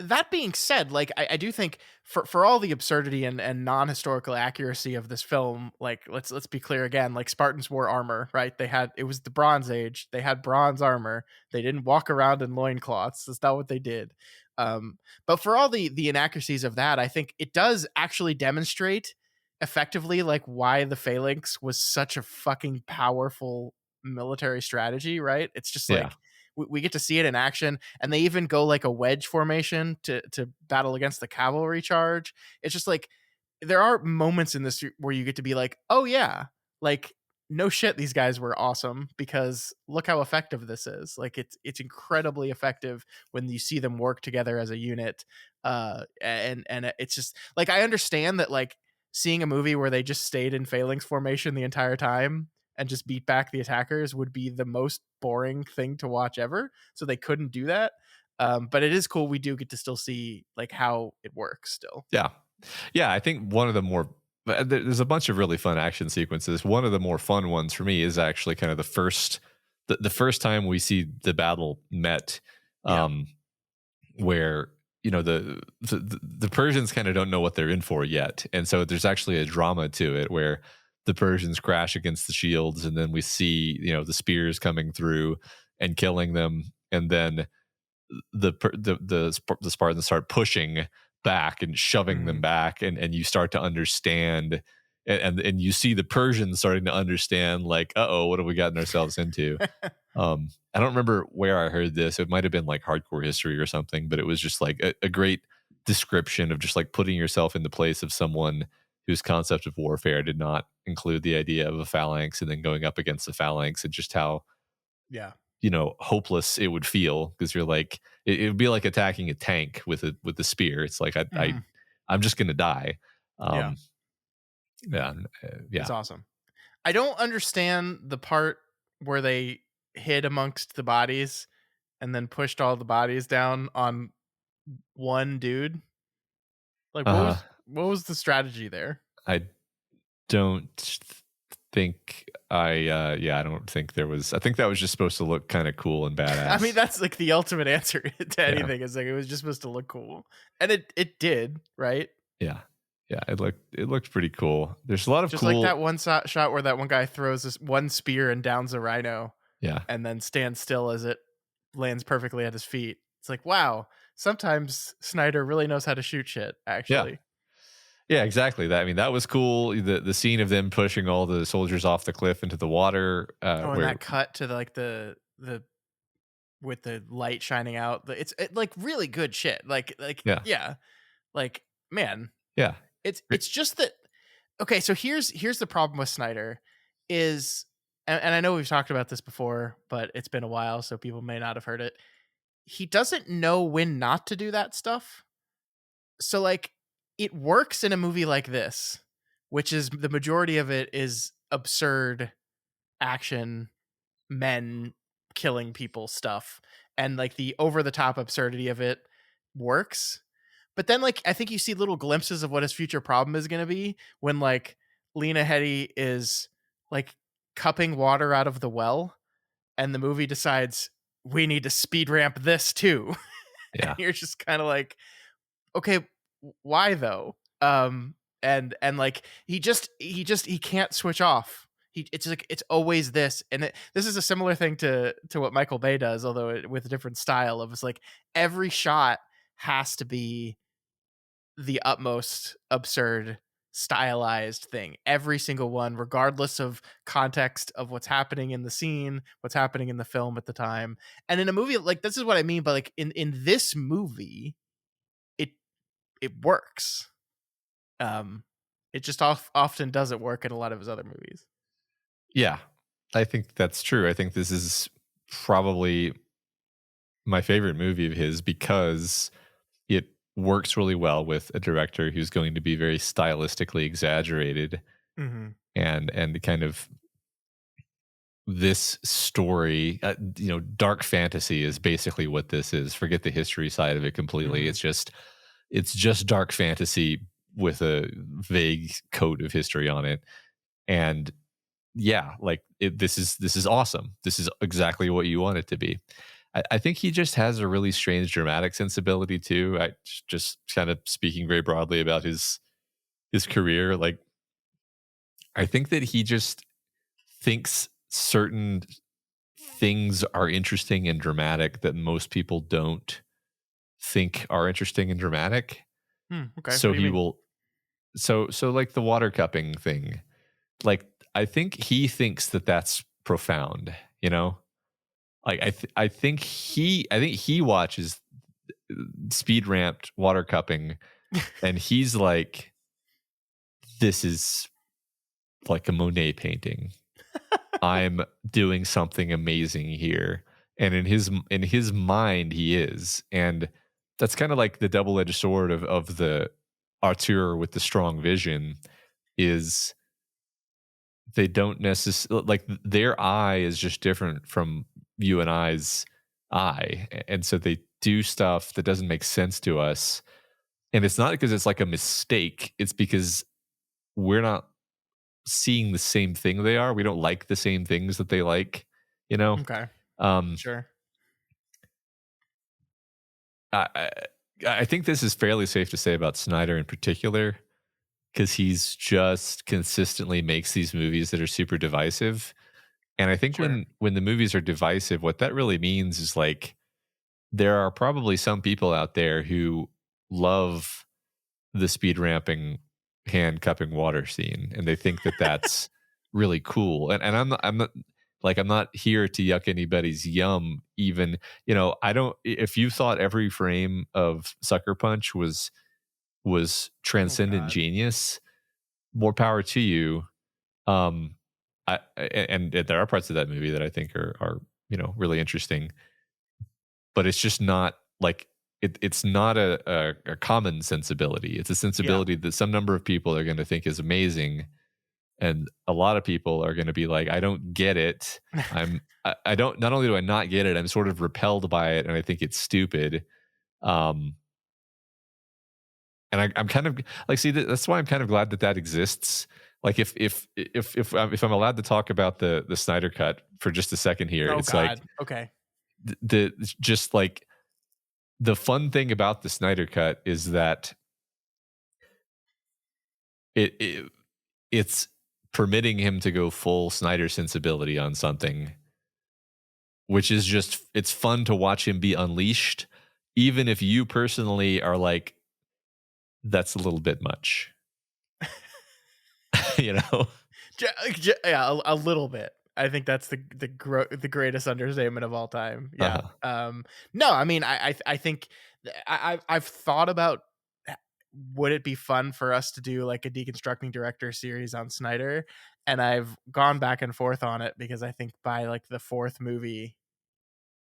that being said, like I do think for all the absurdity and non-historical accuracy of this film, like let's be clear again, like Spartans wore armor, right? It was the Bronze Age. They had bronze armor. They didn't walk around in loincloths. That's not what they did. But for all the inaccuracies of that, I think it does actually demonstrate effectively like why the phalanx was such a fucking powerful military strategy, right? It's just Yeah. like we get to see it in action, and they even go like a wedge formation to battle against the cavalry charge. It's just like there are moments in this where you get to be like, oh yeah, like no shit, these guys were awesome because look how effective this is. Like it's incredibly effective when you see them work together as a unit. And it's just like I understand that like seeing a movie where they just stayed in phalanx formation the entire time and just beat back the attackers would be the most boring thing to watch ever. So they couldn't do that. But it is cool. We do get to still see like how it works still. Yeah. Yeah, I think one of the more there's a bunch of really fun action sequences. One of the more fun ones for me is actually kind of the first time we see the battle met, Yeah. um, where the Persians kind of don't know what they're in for yet, and so there's actually a drama to it where the Persians crash against the shields, and then we see the spears coming through and killing them, and then the Spartans start pushing back and shoving them Mhm. back, and you start to understand, and you see the Persians starting to understand, like, oh, what have we gotten ourselves into? I don't remember where I heard this. It might have been like Hardcore History or something, but it was just like a great description of just like putting yourself in the place of someone whose concept of warfare did not include the idea of a phalanx and then going up against the phalanx, and just how Yeah. hopeless it would feel, because you're like it would be like attacking a tank with a spear. It's like Mhm. I'm just gonna die. Yeah. um yeah. It's Yeah. awesome. I don't understand the part where they hid amongst the bodies and then pushed all the bodies down on one dude. Like uh what was the strategy there? I don't think I don't think there was. I think that was just supposed to look kind of cool and I mean, badass. that's like the ultimate answer to Yeah. anything. Is like it was just supposed to look cool, and it did, right? Yeah. Yeah, it looked pretty cool. There's a lot of Just like that cool. one shot where that one guy throws this one spear and downs a rhino, Yeah. and then stands still as it lands perfectly at his feet. It's like, wow. Sometimes Snyder really knows how to shoot shit. Yeah. Actually, Yeah, exactly. That, I mean, that was cool. The scene of them pushing all the soldiers off the cliff into the water, oh, and where that cut to like the with the light shining out. Like really good shit. Like yeah. yeah, like man, Yeah. it's just that. Okay, so here's the problem with Snyder is, and I know we've talked about this before, but it's been a while, so people may not have heard it. He doesn't know when not to do that stuff. So like it works in a movie like this, which is the majority of it is absurd action, men killing people stuff, and like the over the top absurdity of it works. But then like I think you see little glimpses of what his future problem is going to be when like Lena Headey is like cupping water out of the well, and the movie decides we need to speed ramp this too. And Yeah. you're just kind of like, okay, why though? And like he can't switch off. it's like it's always this, and this is a similar thing to what Michael Bay does, although with a different style. Of it's like every shot has to be the utmost absurd stylized thing. Every single one, regardless of context of what's happening in the scene, what's happening in the film at the time. And in a movie like this is what I mean, but like in this movie, it it works. Um it just often doesn't work in a lot of his other movies. Yeah, I think that's true. I think this is probably my favorite movie of his because it works really well with a director who's going to be very stylistically exaggerated, Mhm. and kind of this story, dark fantasy is basically what this is. Forget the history side of it completely. Mhm. It's just dark fantasy with a vague coat of history on it. And yeah, like this is awesome. This is exactly what you want it to be. I think he just has a really strange dramatic sensibility too. I just kind of speaking very broadly about his career. Like I think that he just thinks certain things are interesting and dramatic that most people don't think are interesting and dramatic. Okay. What So do you he mean? will so like the water cupping thing. Like I think he thinks that that's profound, you know? Like I think he watches speed ramped water cupping and he's like this is like a Monet painting. I'm doing something amazing here. And in his mind he is. And that's kind of like the double-edged sword of the auteur with the strong vision is they don't necessarily like their eye is just different from you and I's eye. And so they do stuff that doesn't make sense to us. And it's not because it's like a mistake, it's because we're not seeing the same thing they are. We don't like the same things that they like, you know? Okay. Um, Sure. I, I I think this is fairly safe to say about Snyder in particular, because he's just consistently makes these movies that are super divisive. And I think Sure. when the movies are divisive, what that really means is like there are probably some people out there who love the speed ramping hand cupping water scene and they think that that's really cool. And I'm not here to yuck anybody's yum. Even I don't, if you thought every frame of Sucker Punch was Oh transcendent god. genius, more power to you. And there are parts of that movie that I think are really interesting, but it's just not like it's not a common sensibility. It's a Yeah. sensibility that some number of people are going to think is amazing, and a lot of people are going to be like, I don't get it. I don't. Not only do I not get it, I'm sort of repelled by it, and I think it's stupid. Um, and I'm kind of like, see, that's why I'm kind of glad that exists. Like, if I'm allowed to talk about the Snyder cut for just a second here, Oh it's like god. Okay. just like the fun thing about the Snyder cut is that it's permitting him to go full Snyder sensibility on something, which is just it's fun to watch him be unleashed, even if you personally are like, that's a little bit much, you know? Yeah, a little bit. I think that's the greatest understatement of all time. Yeah. Uh-huh. No, I mean, I think I've thought about would it be fun for us to do like a deconstructing director series on Snyder, and I've gone back and forth on it because I think by like the fourth movie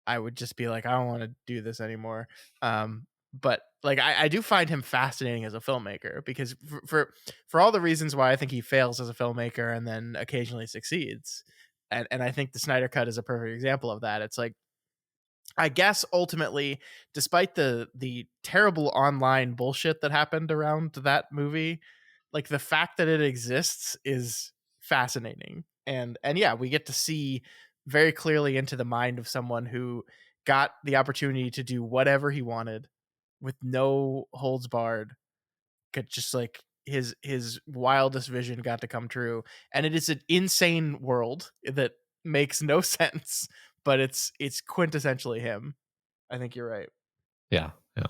I would just be like, I don't want to do this anymore. But like, I do find him fascinating as a filmmaker because for all the reasons why I think he fails as a filmmaker and then occasionally succeeds, and I think the Snyder Cut is a perfect example of that. It's like I guess ultimately, despite the terrible online bullshit that happened around that movie, like the fact that it exists is fascinating. And yeah, we get to see very clearly into the mind of someone who got the opportunity to do whatever he wanted with no holds barred. Could just like his wildest vision got to come true, and it is an insane world that makes no sense, but it's quintessentially him. I think you're right. Yeah, yeah,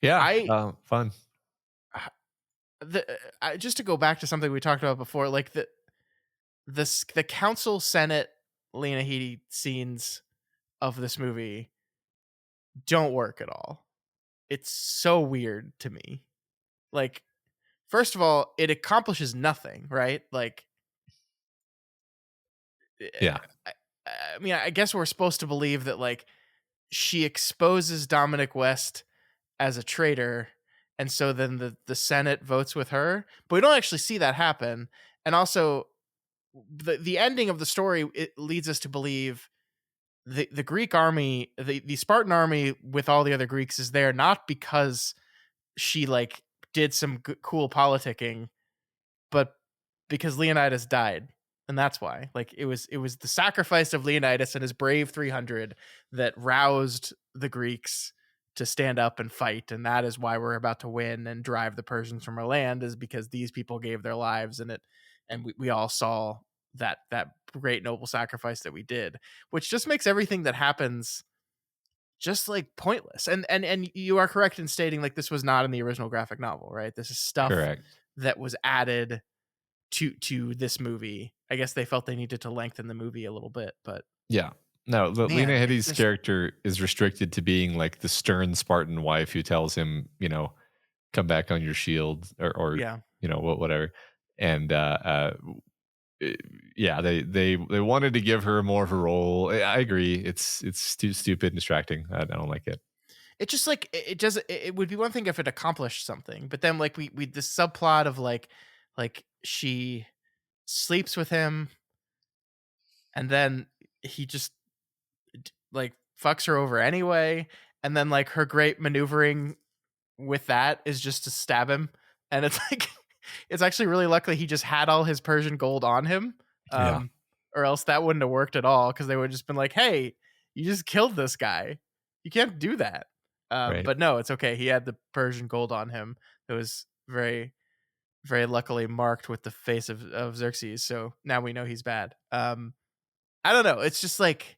yeah. I Fun. just to go back to something we talked about before, like the council senate Lena Headey scenes of this movie don't work at all. It's so weird to me. Like, first of all, it accomplishes nothing, right? Like, eh, Yeah, I, I mean, I guess we're supposed to believe that like she exposes Dominic West as a traitor, and so then the Senate votes with her, but we don't actually see that happen. And also, the ending of the story, it leads us to believe the Greek army, the Spartan army with all the other Greeks is there not because she like did some cool politicking, but because Leonidas died. And that's why. Like it was the sacrifice of Leonidas and his brave 300 that roused the Greeks to stand up and fight, and that is why we're about to win and drive the Persians from our land, is because these people gave their lives, and we all saw that great noble sacrifice that we did, which just makes everything that happens just like pointless. And you are correct in stating like this was not in the original graphic novel, right? This is stuff correct. that was added to this movie. I guess they felt they needed to lengthen the movie a little bit, but Yeah. No, Lena man, it's Headey's just character is restricted to being like the stern Spartan wife who tells him, come back on your shield, or yeah. whatever. And eh, yeah, they wanted to give her more of a role. I agree. It's too stupid and distracting. I don't like it. It just like it does. It would be one thing if it accomplished something, but then like we this subplot of like she sleeps with him, and then he just like fucks her over anyway, and then like her great maneuvering with that is just to stab him, and it's like it's actually really lucky he just had all his Persian gold on him, Yeah. um or else that wouldn't have worked at all, because they would have just been like, hey, you just killed this guy, you can't do that. Right. But no, it's okay, he had the Persian gold on him. It was very, very luckily marked with the face of Xerxes, so now we know he's bad. I don't know, it's just like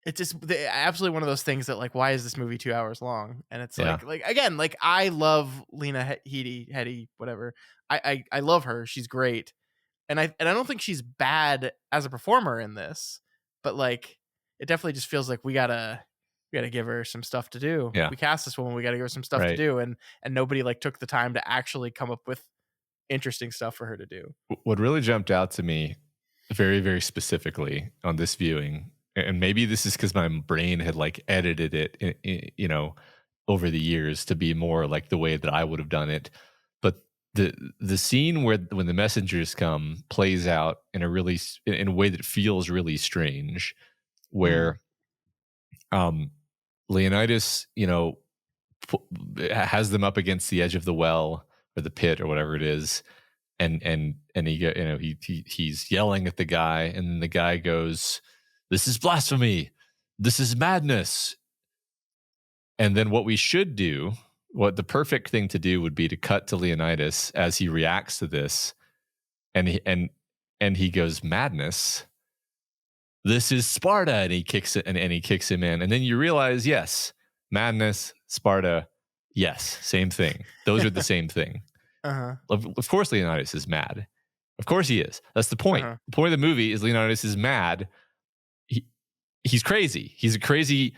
it's just absolutely one of those things that like, why is this movie 2 hours long? And it's Yeah. like again, like I love Lena Headey, whatever. I love her. She's great, and I don't think she's bad as a performer in this, but like it definitely just feels like we gotta give her some stuff to do. Yeah. We cast this woman, we gotta give her some stuff to Right. do, and nobody like took the time to actually come up with interesting stuff for her to do. What really jumped out to me very, very specifically on this viewing, and maybe this is because my brain had like edited it, over the years to be more like the way that I would have done it. But the scene where when the messengers come plays out in in a way that feels really strange, Mm. where um Leonidas, has them up against the edge of the well or the pit or whatever it is, and he's yelling at the guy, and then the guy goes, "This is blasphemy, this is madness." And then what we should do, what the perfect thing to do would be to cut to Leonidas as he reacts to this, and he goes, "Madness, this is Sparta," and he kicks it, and he kicks him in, and then you realize, yes, madness, Sparta, yes, same thing. Those are the same thing. Uh-huh. Of course, Leonidas is mad. Of course, he is. That's the point. Uh-huh. The point of the movie is Leonidas is mad. He's crazy. He's a crazy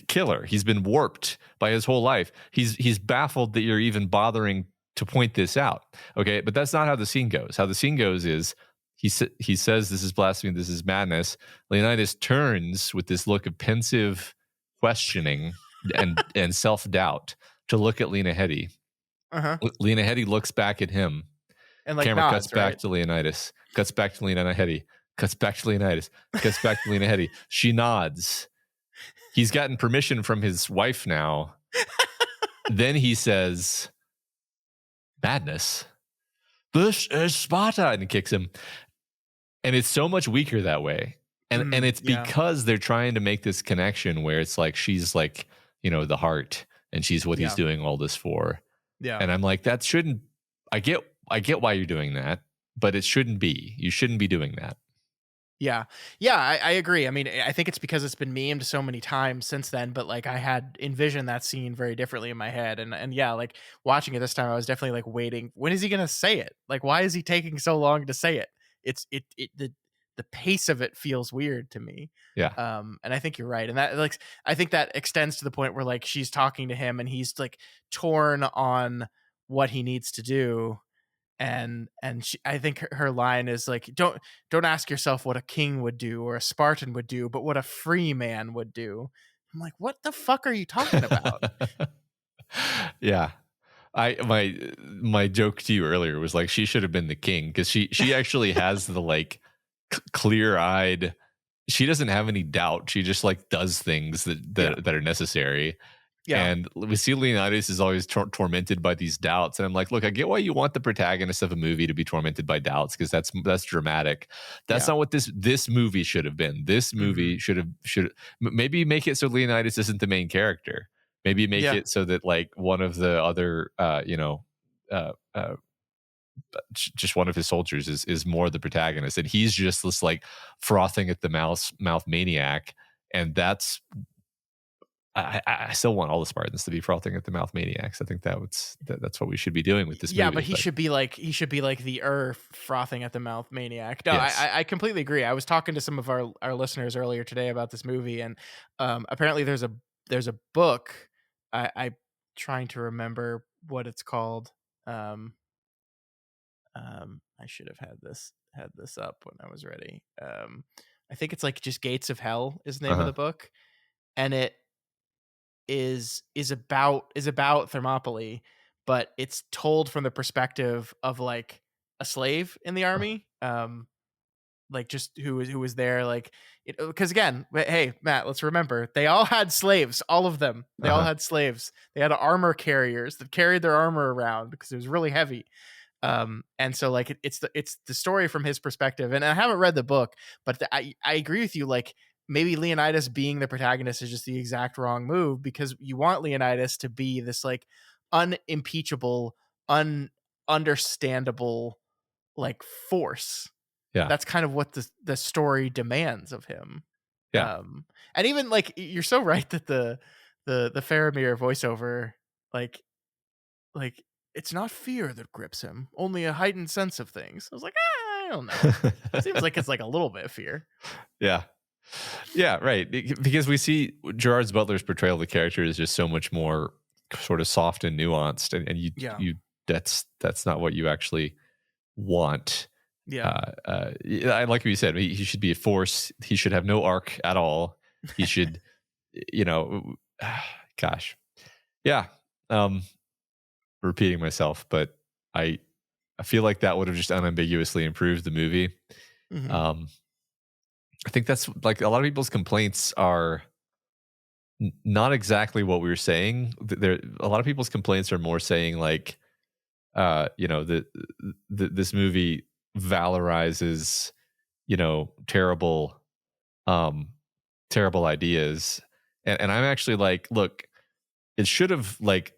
killer. He's been warped by his whole life. He's baffled that you're even bothering to point this out. Okay, but that's not how the scene goes. How the scene goes is he says, "This is blasphemy. This is madness." Leonidas turns with this look of pensive questioning and self doubt to look at Lena Headey. Uh-huh. Lena Headey looks back at him. And like Camera cuts nods, back right? to Leonidas. Cuts back to Lena Headey. Cuts back to Leonidas. Cuts back to Lena Headey. She nods. He's gotten permission from his wife now. Then he says, "Madness. This is Sparta," and kicks him. And it's so much weaker that way. And it's Yeah. because they're trying to make this connection where it's like she's like, the heart, and she's what he's Yeah. doing all this for. Yeah. And I'm like, that shouldn't. I get why you're doing that, but it shouldn't be. You shouldn't be doing that. Yeah. Yeah, I agree. I mean, I think it's because it's been memed so many times since then, but like I had envisioned that scene very differently in my head. And yeah, like watching it this time, I was definitely like waiting. When is he gonna say it? Like, why is he taking so long to say it? It the pace of it feels weird to me. Yeah. And I think you're right. And that like I think that extends to the point where like she's talking to him and he's like torn on what he needs to do, and I think her line is like, don't ask yourself what a king would do or a Spartan would do, but what a free man would do. I'm like, what the fuck are you talking about? Yeah. My joke to you earlier was like she should have been the king because she actually has the like clear eyed. She doesn't have any doubt. She just like does things Yeah, that are necessary. yeah, And we see Leonidas is always tormented by these doubts, and I'm like, look, I get why you want the protagonist of a movie to be tormented by doubts because that's dramatic. That's yeah. not what this movie should have been. This Hmm. movie should maybe make it so Leonidas isn't the main character. Maybe make Yeah, it so that like one of the other uh, uh, just one of his soldiers is more the protagonist, and he's just this like frothing at the mouth maniac, and I still want all the Spartans to be frothing at the mouth maniacs. I think that's what we should be doing with this yeah, but movie. But he should be like the frothing at the mouth maniac. No, yes, I completely agree. I was talking to some of our listeners earlier today about this movie, and apparently there's a book. I trying to remember what it's called. Um, I should have had this up when I was ready. I think it's like just Gates of Hell is the uh name of huh, the book, and it is about Thermopylae, but it's told from the perspective of like a slave in the army. Like just who was there, like, because again, hey Matt, let's remember they all had slaves, all of them. They uh all huh, had slaves. They had armor carriers that carried their armor around because it was really heavy. And so like it's the story from his perspective, and I haven't read the book, but I agree with you, like maybe Leonidas being the protagonist is just the exact wrong move, because you want Leonidas to be this like unimpeachable, understandable like force. yeah, That's kind of what the story demands of him. yeah. um and even like you're so right that the Faramir voiceover, like like, it's not fear that grips him, only a heightened sense of things. I was like, I don't know. Seems like it's like a little bit of fear. Yeah. Yeah, right. Because we see Gerard's Butler's portrayal of the character is just so much more sort of soft and nuanced, and Yeah. you that's not what you actually want. Yeah. Yeah, I like what you said. He should be a force. He should have no arc at all. He should, you know, gosh, yeah. Um, repeating myself, but I I feel like that would have just unambiguously improved the movie. Mhm. Um, I think that's like a lot of people's complaints are not exactly what we were saying. There, a lot of people's complaints are more saying like, this movie valorizes, terrible, um, terrible ideas, and I'm actually like, look, it should have like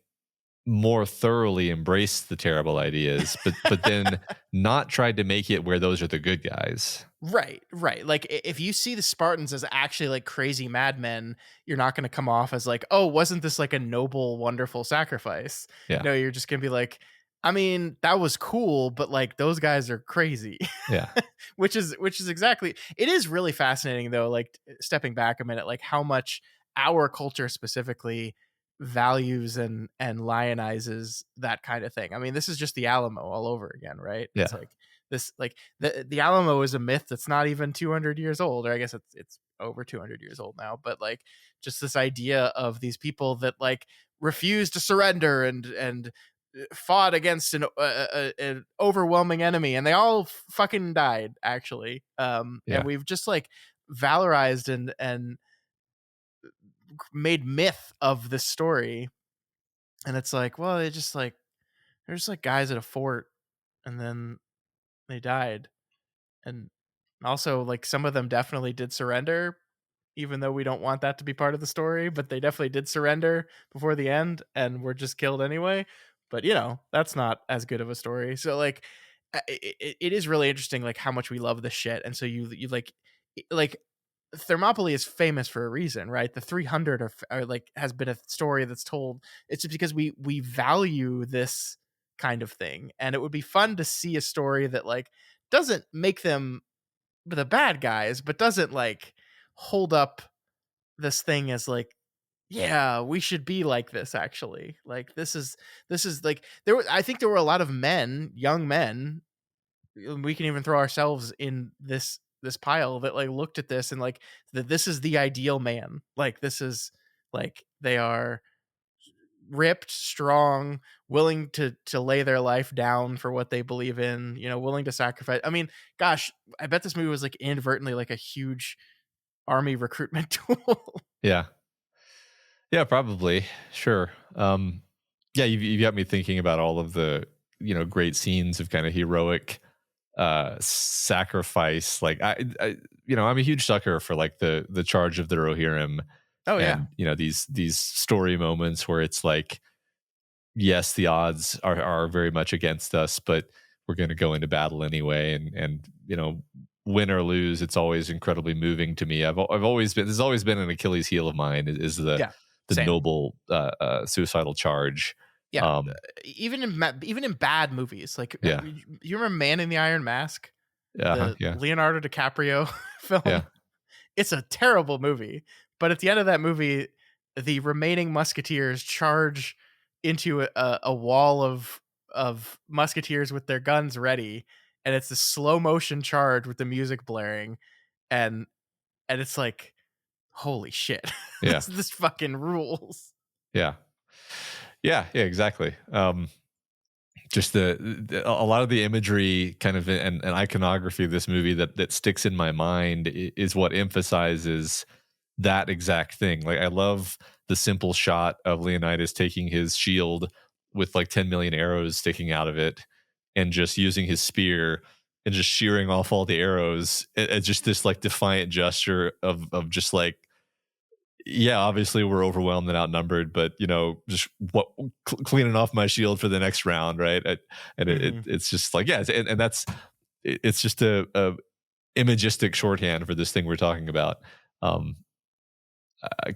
more thoroughly embraced the terrible ideas, but then not tried to make it where those are the good guys. Right, right. Like if you see the Spartans as actually like crazy madmen, you're not going to come off as like, "Oh, wasn't this like a noble, wonderful sacrifice?" Yeah, No, you're just going to be like, "I mean, that was cool, but like those guys are crazy." yeah, Which is exactly. It is really fascinating though, like stepping back a minute, like how much our culture specifically values and lionizes that kind of thing. I mean, this is just the Alamo all over again, right? It's yeah, like this, like the Alamo is a myth that's not even 200 years old, or I guess it's over 200 years old now, but like just this idea of these people that like refused to surrender and fought against an overwhelming enemy, and they all fucking died actually. And yeah, we've just like valorized and made myth of this story, and it's like, well, they're just like guys at a fort, and then they died. And also, like, some of them definitely did surrender, even though we don't want that to be part of the story, but they definitely did surrender before the end and were just killed anyway. but that's not as good of a story. So like, it is really interesting, like how much we love this shit, and so you like Thermopylae is famous for a reason, right? The 300 are like has been a story that's told. It's just because we value this kind of thing, and it would be fun to see a story that like doesn't make them the bad guys, but doesn't like hold up this thing as like, yeah, we should be like this actually. Like this is like I think there were a lot of men, young men, we can even throw ourselves in this pile, that like looked at this and like that this is the ideal man. Like this is like they are ripped, strong, willing to lay their life down for what they believe in, willing to sacrifice. I mean, gosh, I bet this movie was like inadvertently like a huge army recruitment tool. Yeah. Yeah, probably. Sure. Yeah, you've got me thinking about all of the, great scenes of kind of heroic sacrifice. Like I'm a huge sucker for like the charge of the Rohirrim, Oh yeah. and these story moments where it's like, yes, the odds are very much against us, but we're going to go into battle anyway, and win or lose, it's always incredibly moving to me. I've always been, this has always been an Achilles heel of mine, is Yeah. the Same. noble suicidal charge. Yeah. Um, Even in bad movies, like yeah, you remember Man in the Iron Mask, the yeah, Leonardo DiCaprio yeah, film? It's a terrible movie, but at the end of that movie, the remaining musketeers charge into a wall of musketeers with their guns ready, and it's a slow motion charge with the music blaring, and it's like, holy shit, yeah, this fucking rules. yeah, yeah, exactly. Just a lot of the imagery kind of and iconography of this movie that sticks in my mind is what emphasizes that exact thing. Like, I love the simple shot of Leonidas taking his shield with like 10 million arrows sticking out of it, and just using his spear and just shearing off all the arrows. It's just this like defiant gesture of just like, yeah, obviously we're overwhelmed and outnumbered, but just cleaning off my shield for the next round, right? And Hmm. it's just like, yeah, and that's, it's just a imagistic shorthand for this thing we're talking about. Um,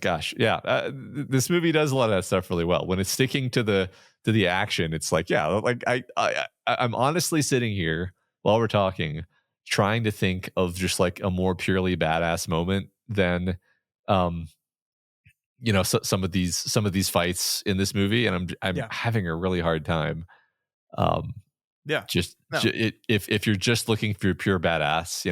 Gosh, yeah, this movie does a lot of that stuff really well. When it's sticking to the action, it's like, yeah, like I'm honestly sitting here while we're talking, trying to think of just like a more purely badass moment than um some of these fights in this movie, and I'm Yeah. having a really hard time. Um, Yeah. just No, if you're just looking for pure badass,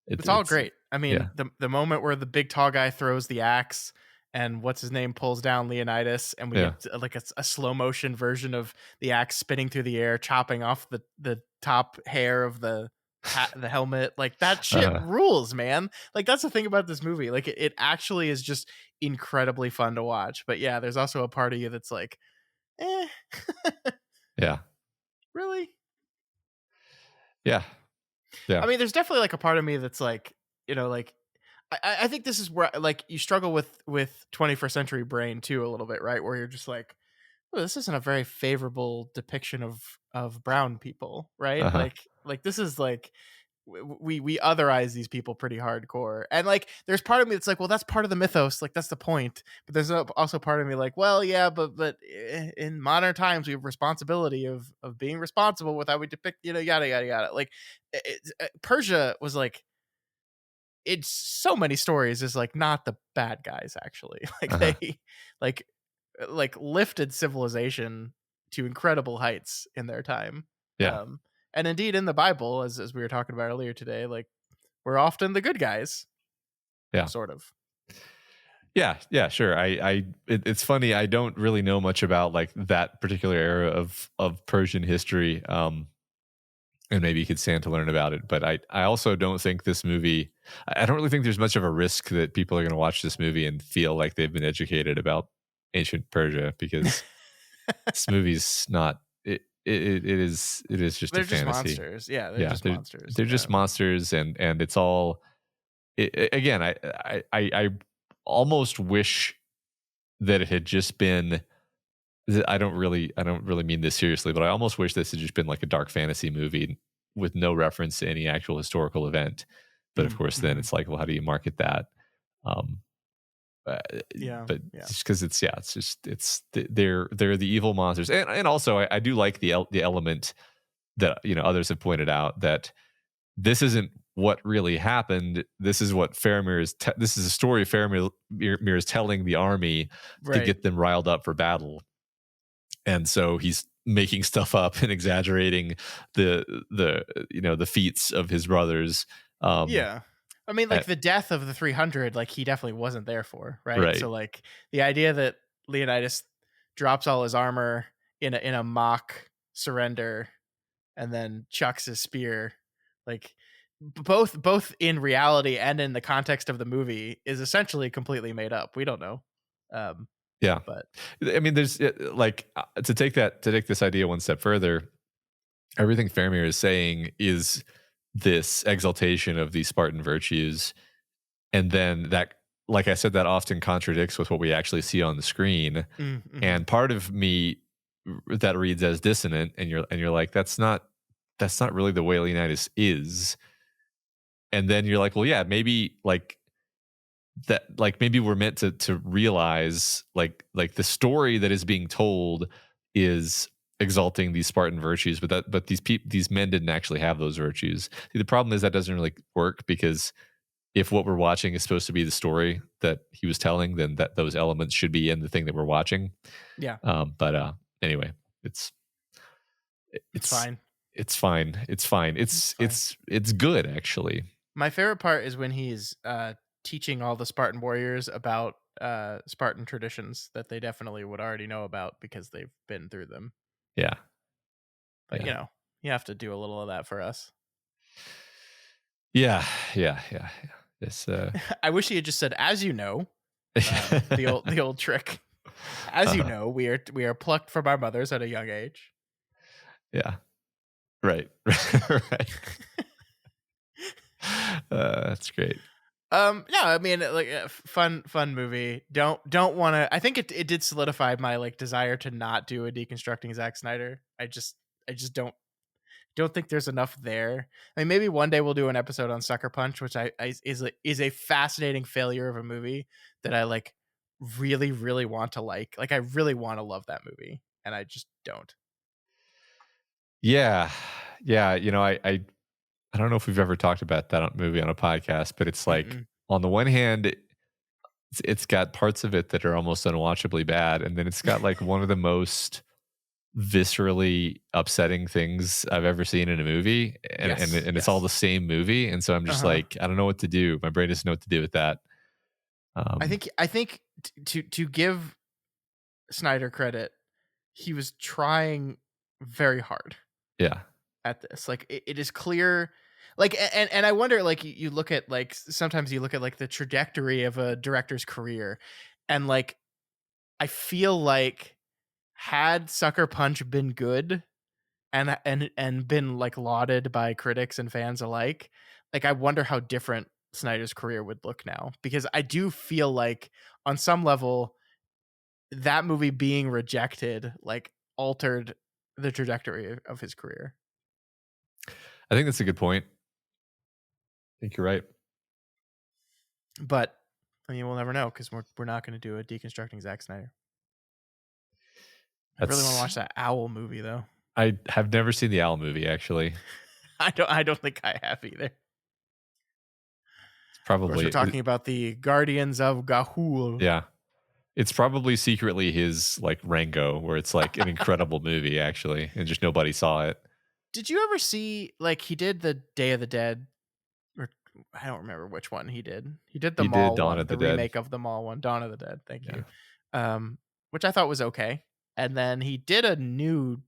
it's all it's great. I yeah, mean, the moment where the big tall guy throws the axe and what's his name pulls down Leonidas, and we yeah, get like a slow motion version of the axe spinning through the air, chopping off the top hair of the hat, the helmet. Like that shit uh, rules, man. Like that's the thing about this movie. Like it actually is just incredibly fun to watch. But yeah, there's also a part of you that's like, eh, yeah, really? yeah, yeah, I mean, there's definitely like a part of me that's like, like I think this is where like you struggle with 21st century brain too a little bit, right? Where you're just like, oh, this isn't a very favorable depiction of brown people, right? uh huh, Like this is like we otherize these people pretty hardcore, and like there's part of me that's like, well, that's part of the mythos, like that's the point. But there's also part of me like, well, yeah, but in modern times we have responsibility of being responsible with how we depict, yada yada yada. Like Persia was like, it's so many stories is like not the bad guys actually. Like uh huh, they like lifted civilization to incredible heights in their time. yeah, um and indeed in the Bible, as we were talking about earlier today, like we're often the good guys, yeah. sort of. Yeah, yeah, sure. It's funny. I don't really know much about like that particular era of Persian history. And maybe you could stand to learn about it. But I also don't think this movie, I don't really think there's much of a risk that people are going to watch this movie and feel like they've been educated about ancient Persia, because this movie's not, it is just a They're just fantasy. monsters. Yeah, they're Yeah, just monsters. they're Yeah. just monsters, and it's all, again, I almost wish that it had just been I don't really mean this seriously, but I almost wish this had just been like a dark fantasy movie with no reference to any actual historical event. But of course, then Mm-hmm. it's like, well, how do you market that? Um, uh, Yeah, but yeah, just because it's, yeah, it's just they're the evil monsters, and also I do like the element that, others have pointed out, that this isn't what really happened. This is what Faramir is. This is a story Faramir is telling the army to right. get them riled up for battle, and so he's making stuff up and exaggerating the feats of his brothers. Um, Yeah. I mean, like at, the death of the 300, like he definitely wasn't there for, right? right. So like the idea that Leonidas drops all his armor in a mock surrender and then chucks his spear, like both in reality and in the context of the movie is essentially completely made up. We don't know. Um, Yeah. but I mean, there's to take this idea one step further. Everything Faramir is saying is this exaltation of these Spartan virtues, and then that, like I said, that often contradicts with what we actually see on the screen. mm-hmm. And part of me that reads as dissonant, and you're like, that's not really the way Leonidas is. And then you're like, well, yeah, maybe maybe we're meant to realize like the story that is being told is exalting these Spartan virtues, but these men didn't actually have those virtues. See, the problem is that doesn't really work, because if what we're watching is supposed to be the story that he was telling, then that those elements should be in the thing that we're watching. Yeah, But anyway, it's it's it's fine. it's fine. It's fine. It's It's fine. it's it's good, actually. My favorite part is when he's teaching all the Spartan warriors about Spartan traditions that they definitely would already know about because they've been through them. Yeah, But yeah, you have to do a little of that for us. yeah, yeah, yeah, yeah. This I wish he had just said, "As you know," the old trick. As you uh, know, we are plucked from our mothers at a young age. yeah, right, right. That's great. Yeah, I mean, like fun movie. Don't want to. I think it did solidify my like desire to not do a deconstructing Zack Snyder. I just don't think there's enough there. I mean, maybe one day we'll do an episode on Sucker Punch, which I is a fascinating failure of a movie that I like really really want to like. Like I really want to love that movie, and I just don't. Yeah, yeah. I don't know if we've ever talked about that movie on a podcast, but it's like, Mm-mm. on the one hand, it's got parts of it that are almost unwatchably bad, and then it's got like one of the most viscerally upsetting things I've ever seen in a movie, Yes, and it's all yes. the same movie, and so I'm Uh just huh. like, I don't know what to do. My brain doesn't know what to do with that. I think to give Snyder credit, he was trying very hard Yeah, at this. Like it is clear, like and I wonder, like you look at like sometimes you look at like the trajectory of a director's career, and like I feel like had Sucker Punch been good and been like lauded by critics and fans alike, like I wonder how different Snyder's career would look now, because I do feel like on some level that movie being rejected like altered the trajectory of his career. I think that's a good point. I think you're right. But I mean, we'll never know because we're not going to do a deconstructing Zack Snyder. I really want to That's watch that Owl movie though. I have never seen the Owl movie, actually. I don't think I have either. Of It's course, we're probably talking about the Guardians of Gahul. yeah. It's probably secretly his like Rango, where it's like an incredible movie, actually, and just nobody saw it. Did you ever see like he did the Day of the Dead, or I don't remember which one he did. He did the He did Mall Dawn one, of the the Dead. remake of the Mall one, Dawn of the Dead. Thank Yeah, you. Which I thought was okay. And then he did a new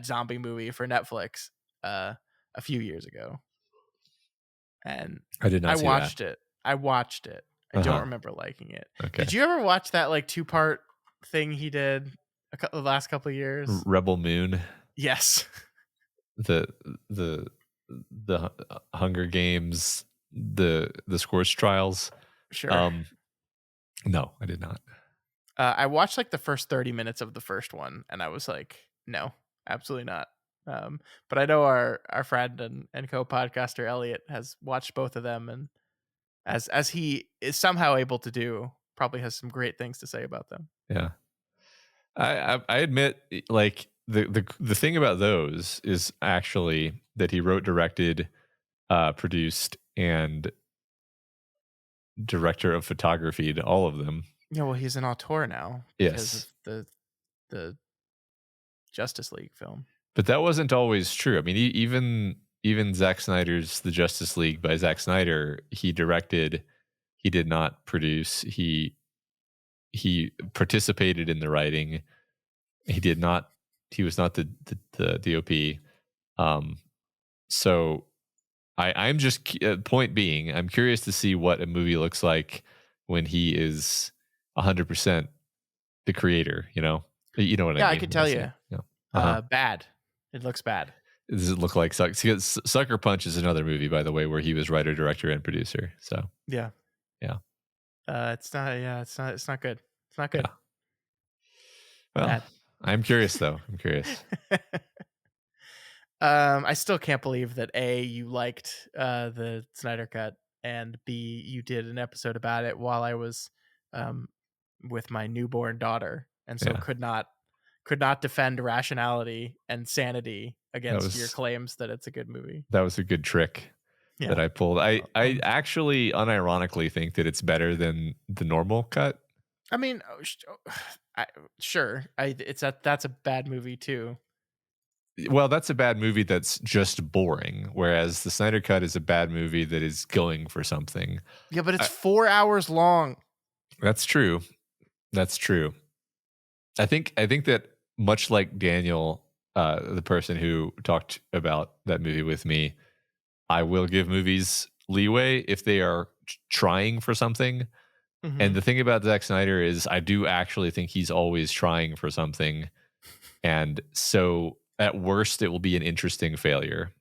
zombie movie for Netflix uh, a few years ago, and I did I not see that. watched it. I watched it. I Uh don't huh. remember liking it. Did Okay. you ever watch that like 2-part thing he did the last couple of years? Rebel Moon, Yes. the the Hunger Games, the Scorch Trials. Sure. Um, no, I did not. I watched like the first 30 minutes of the first one, and I was like, no, absolutely not. Um, but I know our friend and co-podcaster Elliot has watched both of them, and as he is somehow able to do, probably has some great things to say about them. Yeah. I admit, like the thing about those is actually that he wrote, directed, produced, and director of photography to all of them. Yeah, well, he's an auteur now because Yes, of the Justice League film. but that wasn't always true. I mean, even Zack Snyder's The Justice League by Zack Snyder, he directed. He did not produce. He participated in the writing. He did not. He was not the DOP. Um, so I'm just point being, I'm curious to see what a movie looks like when he is 100% the creator. You know what I Yeah, I mean could when I tell say, you, yeah. Uh-huh. bad. It looks bad. Does it look like Sucker Punch is another movie, by the way, where he was writer, director, and producer. So Yeah. yeah, It's not. Yeah, it's not. It's not good. It's not good. yeah. Well, Bad. I'm curious though. I'm curious. I still can't believe that A, you liked the Snyder Cut, and B, you did an episode about it while I was um with my newborn daughter, and so Yeah, could not defend rationality and sanity that against your was claims that it's a good movie. that was a good trick that Yeah. I pulled. I Um, actually unironically think that it's better than the normal cut. I mean, sure. That's a bad movie too. Well, that's a bad movie that's just boring, whereas the Snyder Cut is a bad movie that is going for something. Yeah, but it's I, 4 hours long. that's true. That's true. I think that much like Daniel, the person who talked about that movie with me, I will give movies leeway if they are trying for something. And Hmm. the thing about Zack Snyder is I do actually think he's always trying for something. And so at worst, it will be an interesting failure.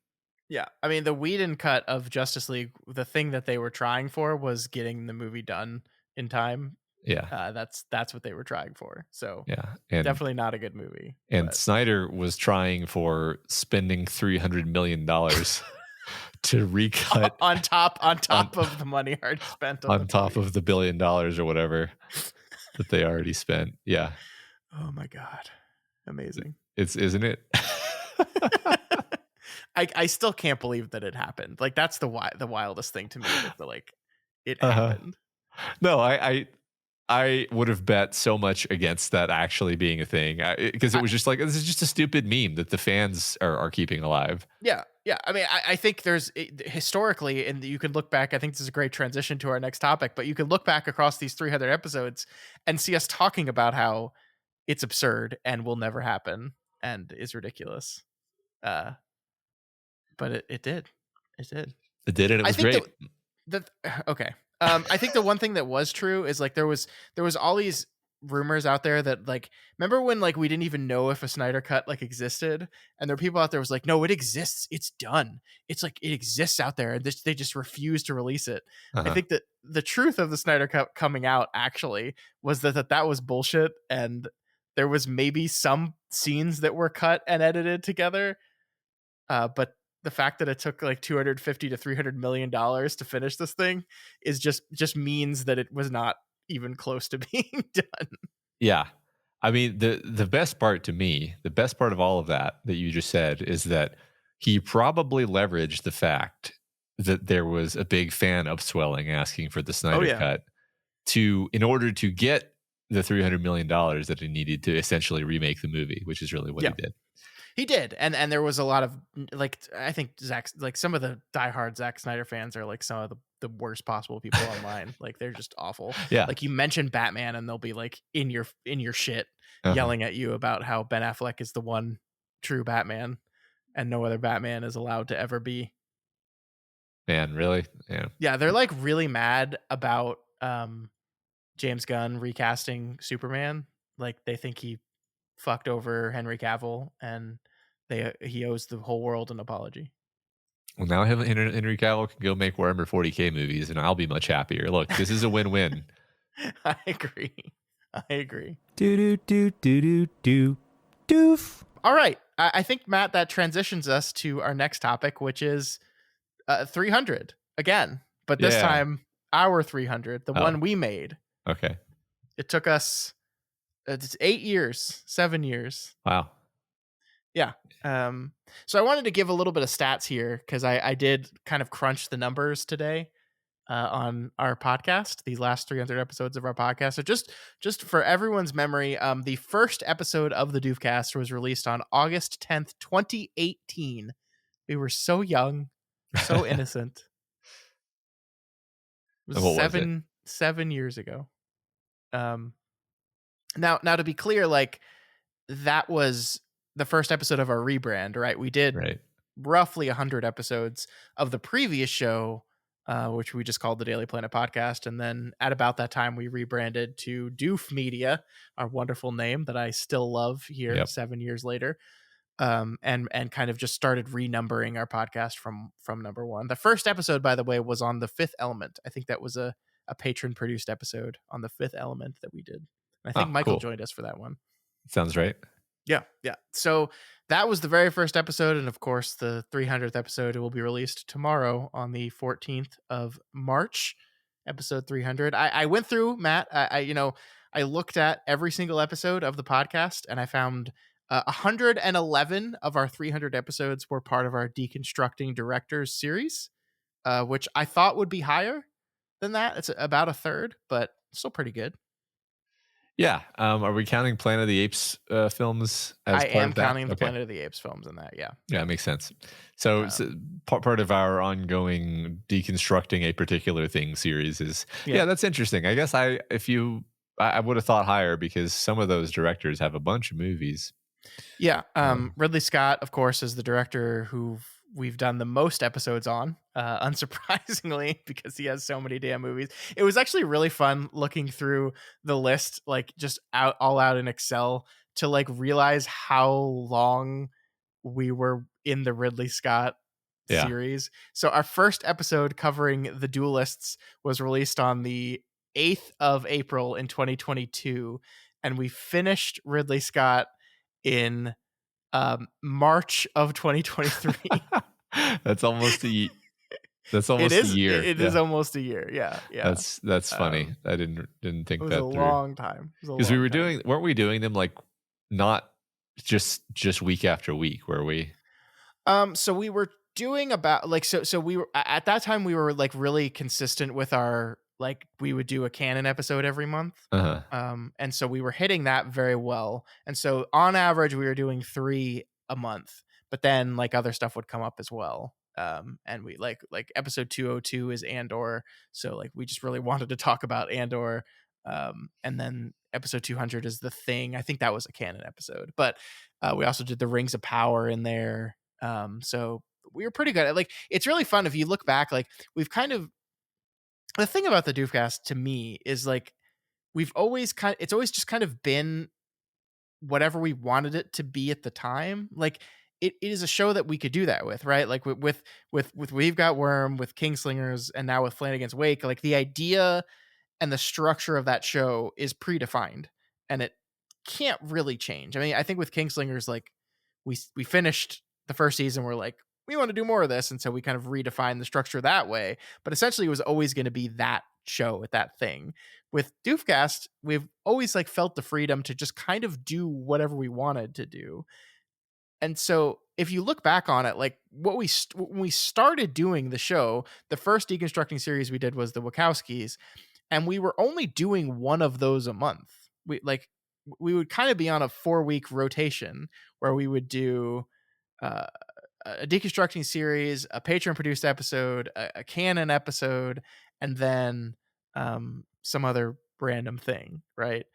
Yeah, I mean the Whedon cut of Justice League, the thing that they were trying for was getting the movie done in time. Yeah. That's what they were trying for. So Yeah. And definitely not a good movie. and But Snyder was trying for spending $300 million to recut on on top of the money already spent on the on top movie. of the $1 billion or whatever that they already spent. Yeah. Oh my god, amazing. It's isn't it? I still can't believe that it happened. Like that's the wildest thing to me that it Uh-huh. happened. No, I would have bet so much against that actually being a thing because it I, was just like this is just a stupid meme that the fans are keeping alive. Yeah, yeah. I mean, I think historically, and you can look back. I think this is a great transition to our next topic. But you can look back across these 300 episodes and see us talking about how it's absurd and will never happen and is ridiculous. Uh, but it did, it did. It did, and it I was think great. that okay. I think the one thing that was true is like there was all these rumors out there that like remember when like we didn't even know if a Snyder cut like existed, and there were people out there was like, no, it exists, it's done, it's like it exists out there, and they just refuse to release it. I Uh-huh. think that the truth of the Snyder cut coming out actually was that was bullshit, and there was maybe some scenes that were cut and edited together, but the fact that it took like 250 to 300 million dollars to finish this thing is just means that it was not even close to being done. Yeah. I mean, the best part to me, the best part of all of that you just said is that he probably leveraged the fact that there was a big fan upswelling asking for the Oh Snyder yeah. cut to in order to get the $300 million that he needed to essentially remake the movie, which is really what he Yeah. did. He did. And there was a lot of like I think Zack like some of the diehard Zack Snyder fans are like some of the worst possible people online. Like they're just awful. Yeah. Like you mention Batman and they'll be like in your shit Uh-huh. yelling at you about how Ben Affleck is the one true Batman and no other Batman is allowed to ever be. Man, really? Yeah. Yeah, they're like really mad about James Gunn recasting Superman. Like they think he fucked over Henry Cavill and he owes the whole world an apology. Well, now Henry Cavill can go make Warhammer 40K movies, and I'll be much happier. Look, this is a win-win. I agree. I agree. Do do do do do do doof. All right. I think, Matt, that transitions us to our next topic, which is 300 again, but this Yeah. time our 300, the Oh, one we made. okay. It took us it's 8 years, 7 years. Wow. Yeah. So I wanted to give a little bit of stats here because I did kind of crunch the numbers today on our podcast, the last 300 episodes of our podcast. So just for everyone's memory, the first episode of the Doofcast was released on August 10th, 2018. We were so young, so innocent. It was And what was it? seven years ago. Um, now to be clear, like that was the first episode of our rebrand, right? We did Right. roughly 100 episodes of the previous show, which we just called the Daily Planet Podcast. And then at about that time, we rebranded to Doof Media, our wonderful name that I still love here Yep. 7 years later. And kind of just started renumbering our podcast from number one. The first episode, by the way, was on the Fifth Element. I think that was a patron produced episode on the Fifth Element that we did. I think Oh, Michael cool. joined us for that one. Sounds right. Yeah, yeah. So that was the very first episode, and of course, the 300th episode will be released tomorrow on the 14th of March, episode 300. I went through, Matt. I looked at every single episode of the podcast, and I found 111 of our 300 episodes were part of our Deconstructing Directors series, which I thought would be higher than that. It's about a third, but still pretty good. Yeah. Are we counting Planet of the Apes films as I part am of that? counting the Okay. Planet of the Apes films in that. Yeah. Yeah, it makes sense. So, Um, part of our ongoing deconstructing a particular thing series is, yeah. yeah, that's interesting. I guess I would have thought higher because some of those directors have a bunch of movies. Yeah. Um, Ridley Scott, of course, is the director who we've done the most episodes on, unsurprisingly, because he has so many damn movies. It was actually really fun looking through the list, like just all out in Excel to like realize how long we were in the Ridley Scott yeah. series. So our first episode covering the Duelists was released on the 8th of April in 2022, and we finished Ridley Scott in March of 2023. That's almost that's It almost a is year. it is Yeah. almost a year. Yeah, yeah. That's funny. Um, I didn't it think was a that through. long time. It was a Because we long were time. weren't we doing them like not just week after week, were we? So we were doing about like so we were at that time we were like really consistent with our like we would do a canon episode every month. Uh-huh. And so we were hitting that very well. And so on average we were doing 3 a month. But then like other stuff would come up as well. And we like episode 202 is Andor, so like we just really wanted to talk about Andor. And then episode 200 is The Thing. I think that was a canon episode. But we also did the Rings of Power in there. So we were pretty good. Like it's really fun if you look back. Like we've kind of the thing about the Doofcast to me is like we've always it's always just kind of been whatever we wanted it to be at the time. Like it is a show that we could do that with, right? Like with We've Got Worm, with Kingslingers, and now with Flanagan's Wake. Like the idea and the structure of that show is predefined, and it can't really change. I mean, I think with Kingslingers, like we finished the first season, we're like we want to do more of this, and so we kind of redefined the structure that way. But essentially, it was always going to be that show with that thing. With Doofcast, we've always like felt the freedom to just kind of do whatever we wanted to do. And so if you look back on it, like when we started doing the show, the first deconstructing series we did was the Wachowskis, and we were only doing one of those a month. We would kind of be on a 4-week rotation where we would do uh, a deconstructing series, a patron produced episode, a canon episode, and then some other random thing, right?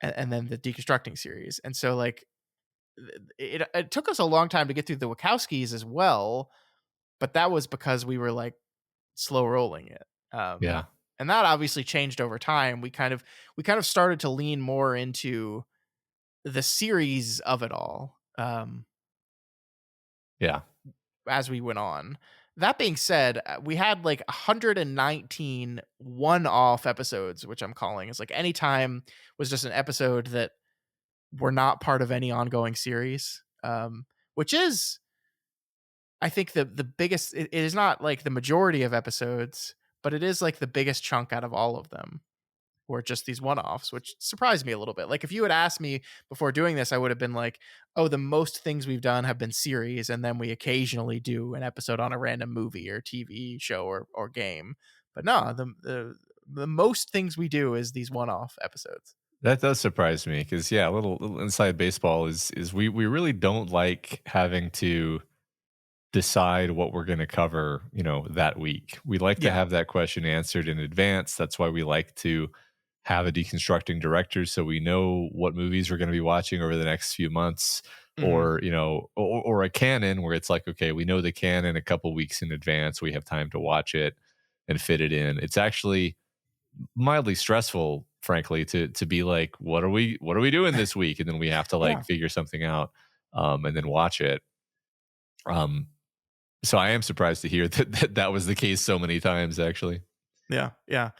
And then the deconstructing series. And so like it took us a long time to get through the Wachowskis as well, but that was because we were like slow rolling it. Yeah. And that obviously changed over time. We kind of started to lean more into the series of it all Yeah. as we went on. That being said, we had like 119 one-off episodes, which I'm calling is like anytime was just an episode that were not part of any ongoing series. Which is, I think, the biggest. It is not like the majority of episodes, but it is like the biggest chunk out of all of them. Were just these one-offs, which surprised me a little bit. Like if you had asked me before doing this, I would have been like, "Oh, the most things we've done have been series, and then we occasionally do an episode on a random movie or TV show or game." But no, the most things we do is these one-off episodes. That does surprise me because yeah, a little inside baseball is we really don't like having to decide what we're going to cover, that week. We like to Yeah. have that question answered in advance. That's why we like to have a deconstructing director so we know what movies we're going to be watching over the next few months, Mhm. or or a canon where it's like, okay, we know the canon a couple weeks in advance, we have time to watch it and fit it in. It's actually mildly stressful, frankly, to be like, what are we doing this week, and then we have to like Yeah. figure something out, and then watch it. um so I am surprised to hear that was the case so many times, actually. Yeah. Yeah.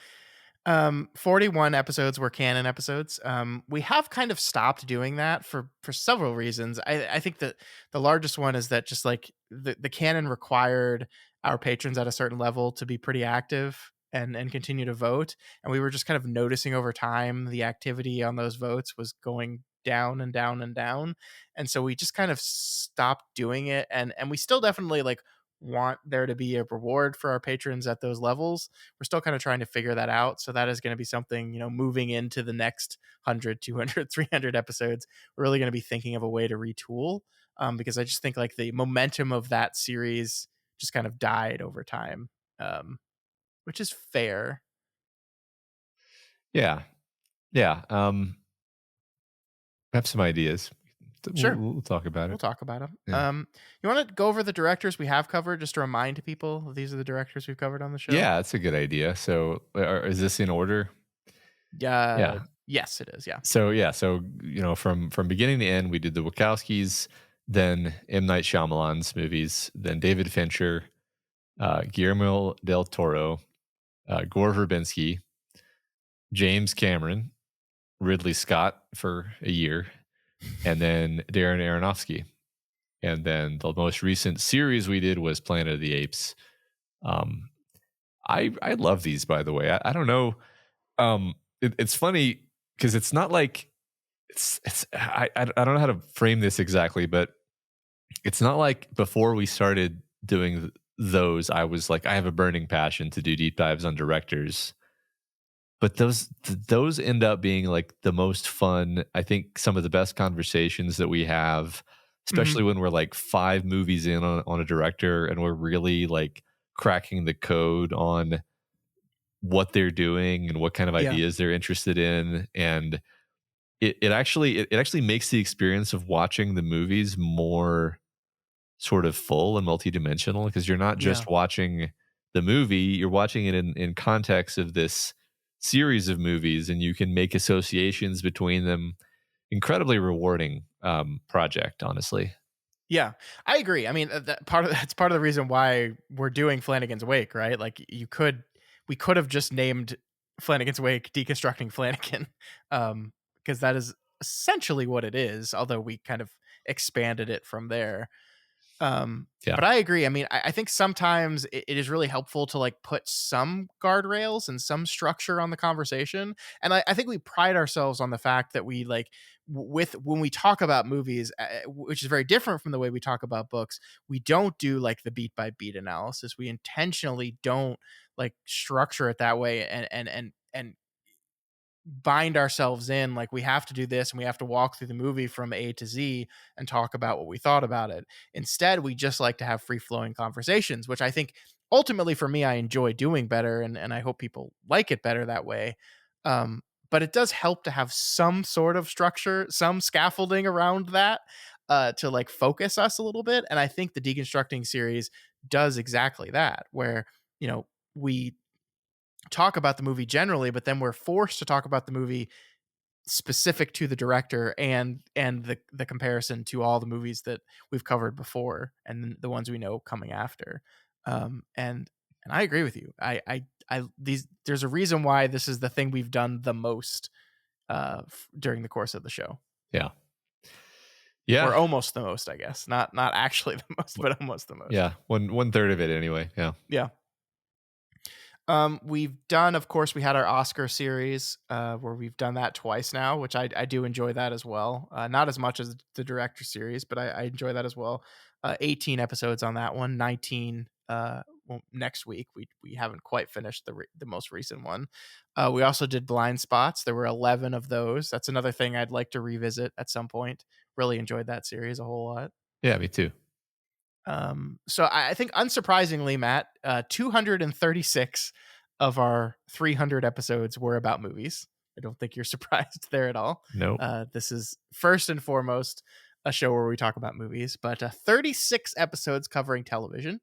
41 episodes were canon episodes. We have kind of stopped doing that for several reasons. I think that the largest one is that just like the canon required our patrons at a certain level to be pretty active and continue to vote. And we were just kind of noticing over time the activity on those votes was going down and down and down. And so we just kind of stopped doing it. And we still definitely like want there to be a reward for our patrons at those levels. We're still kind of trying to figure that out. So that is going to be something, moving into the next 100, 200, 300 episodes. We're really going to be thinking of a way to retool, because I just think like the momentum of that series just kind of died over time, um, which is fair. Yeah, yeah. I have some ideas. We'll, Sure. we'll talk about We'll it. talk about them. Yeah. You want to go over the directors we have covered just to remind people these are the directors we've covered on the show? Yeah, that's a good idea. So, is this in order? Yeah. Yes, it is. Yeah. So from beginning to end, we did the Wachowskis, then M. Night Shyamalan's movies, then David Fincher, Guillermo del Toro, Gore Verbinski, James Cameron, Ridley Scott for a year, and then Darren Aronofsky. And then the most recent series we did was Planet of the Apes. Um, I love these, by the way. I don't know. It's funny because it's not like I don't know how to frame this exactly, but it's not like before we started doing those, I was like, I have a burning passion to do deep dives on directors. But those end up being like the most fun. I think some of the best conversations that we have, Hmm. especially when we're like 5 movies in on a director and we're really like cracking the code on what they're doing and what kind of Yeah. ideas they're interested in. And it actually makes the experience of watching the movies more sort of full and multidimensional because you're not Yeah. just watching the movie, you're watching it in context of this series of movies, and you can make associations between them. Incredibly rewarding project, honestly. Yeah, I agree. I mean, that's part of the reason why we're doing Flanagan's Wake, right? Like we could have just named Flanagan's Wake Deconstructing Flanagan, because that is essentially what it is. Although we kind of expanded it from there. Yeah. But I agree. I mean, I think sometimes it is really helpful to like put some guardrails and some structure on the conversation. And I think we pride ourselves on the fact that we like with when we talk about movies, which is very different from the way we talk about books. We don't do like the beat by beat analysis. We intentionally don't like structure it that way and bind ourselves in like we have to do this and we have to walk through the movie from A to Z and talk about what we thought about it. Instead, we just like to have free flowing conversations, which I think ultimately for me I enjoy doing better and I hope people like it better that way. But it does help to have some sort of structure, some scaffolding around that, to like focus us a little bit. And I think the deconstructing series does exactly that, where we talk about the movie generally, but then we're forced to talk about the movie specific to the director and the comparison to all the movies that we've covered before and the ones we know coming after. And I agree with you. I these there's a reason why this is the thing we've done the most during the course of the show, Yeah. Yeah. or almost the most, I guess. Not actually the most, W- but almost the most. Yeah. One third of it anyway. Yeah. Yeah. We've done, of course, we had our Oscar series, where we've done that twice now, which I do enjoy that as well. Not as much as the director series, but I enjoy that as well. 18 episodes on that one, 19 well, next week. We haven't quite finished the most recent one. We also did Blind Spots. There were 11 of those. That's another thing I'd like to revisit at some point. Really enjoyed that series a whole lot. Yeah. Me too. So I think unsurprisingly, Matt, 236 of our 300 episodes were about movies. I don't think you're surprised there at all. Nope. This is first and foremost a show where we talk about movies, but 36 episodes covering television.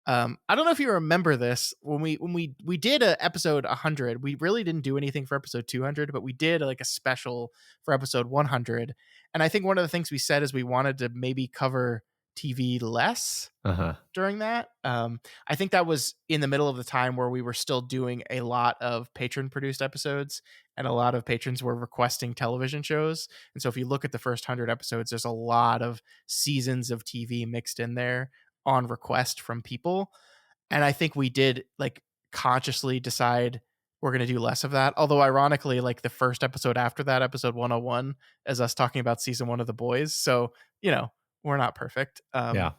I don't know if you remember this when we did a episode 100. We really didn't do anything for episode 200, but we did like a special for episode 100. And I think one of the things we said is we wanted to maybe cover TV less Uh huh. during that. I think that was in the middle of the time where we were still doing a lot of patron produced episodes, and a lot of patrons were requesting television shows. And so if you look at the first 100 episodes, there's a lot of seasons of TV mixed in there on request from people. And I think we did like consciously decide we're going to do less of that. Although ironically, like the first episode after that, episode 101, is us talking about season 1 of The Boys. So, we're not perfect. Yeah.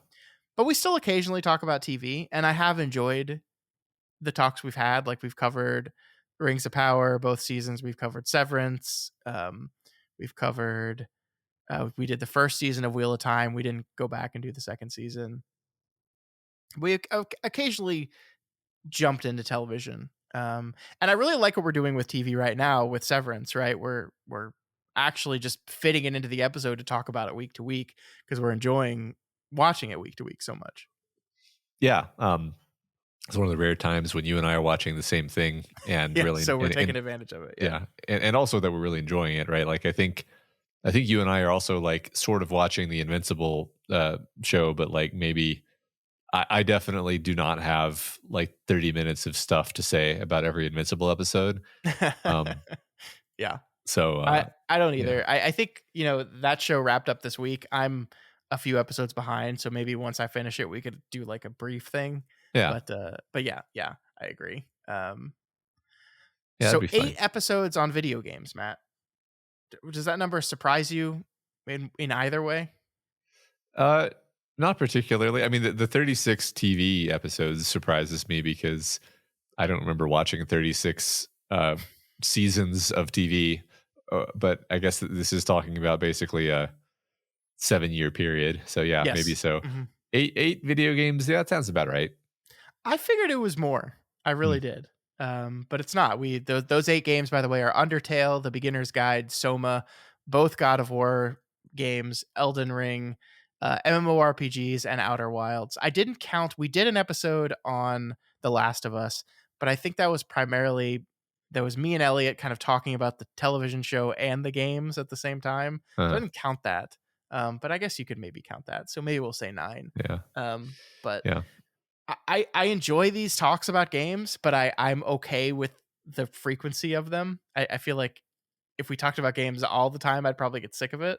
But we still occasionally talk about TV, and I have enjoyed the talks we've had. Like we've covered Rings of Power, both seasons. We've covered Severance. We've covered. We did the first season of Wheel of Time. We didn't go back and do the second season. We occasionally jumped into television, and I really like what we're doing with TV right now with Severance. Right, we're actually just fitting it into the episode to talk about it week to week because we're enjoying watching it week to week so much. Yeah. It's one of the rare times when you and I are watching the same thing and Yeah, really, so we're taking and advantage of it. Yeah. yeah, and also that we're really enjoying it, right? Like I think you and I are also like sort of watching the Invincible show, but like maybe I definitely do not have like 30 minutes of stuff to say about every Invincible episode. Um, Yeah. so I don't yeah, either. I think, that show wrapped up this week. I'm a few episodes behind, so maybe once I finish it, we could do like a brief thing. yeah, But yeah, I agree. yeah, that'd So be 8 fine. episodes on video games, Matt. Does that number surprise you in either way? Uh, Not particularly. I mean, the 36 TV episodes surprises me because I don't remember watching 36 seasons of TV. But I guess this is talking about basically a 7-year period. So yeah, maybe Yes. so. Mhm. Eight video games. Yeah, that sounds about right. I figured it was more. I Hmm. really did. But it's not. Those 8 games, by the way, are Undertale, The Beginner's Guide, Soma, both God of War games, Elden Ring, MMORPGs, and Outer Wilds. I didn't count. We did an episode on The Last of Us, but I think that was primarily that was me and Elliot kind of talking about the television show and the games at the same time. So I Uh, didn't count that. But I guess you could maybe count that. So maybe we'll say 9. yeah, But yeah. I enjoy these talks about games, but I'm okay with the frequency of them. I feel like if we talked about games all the time, I'd probably get sick of it.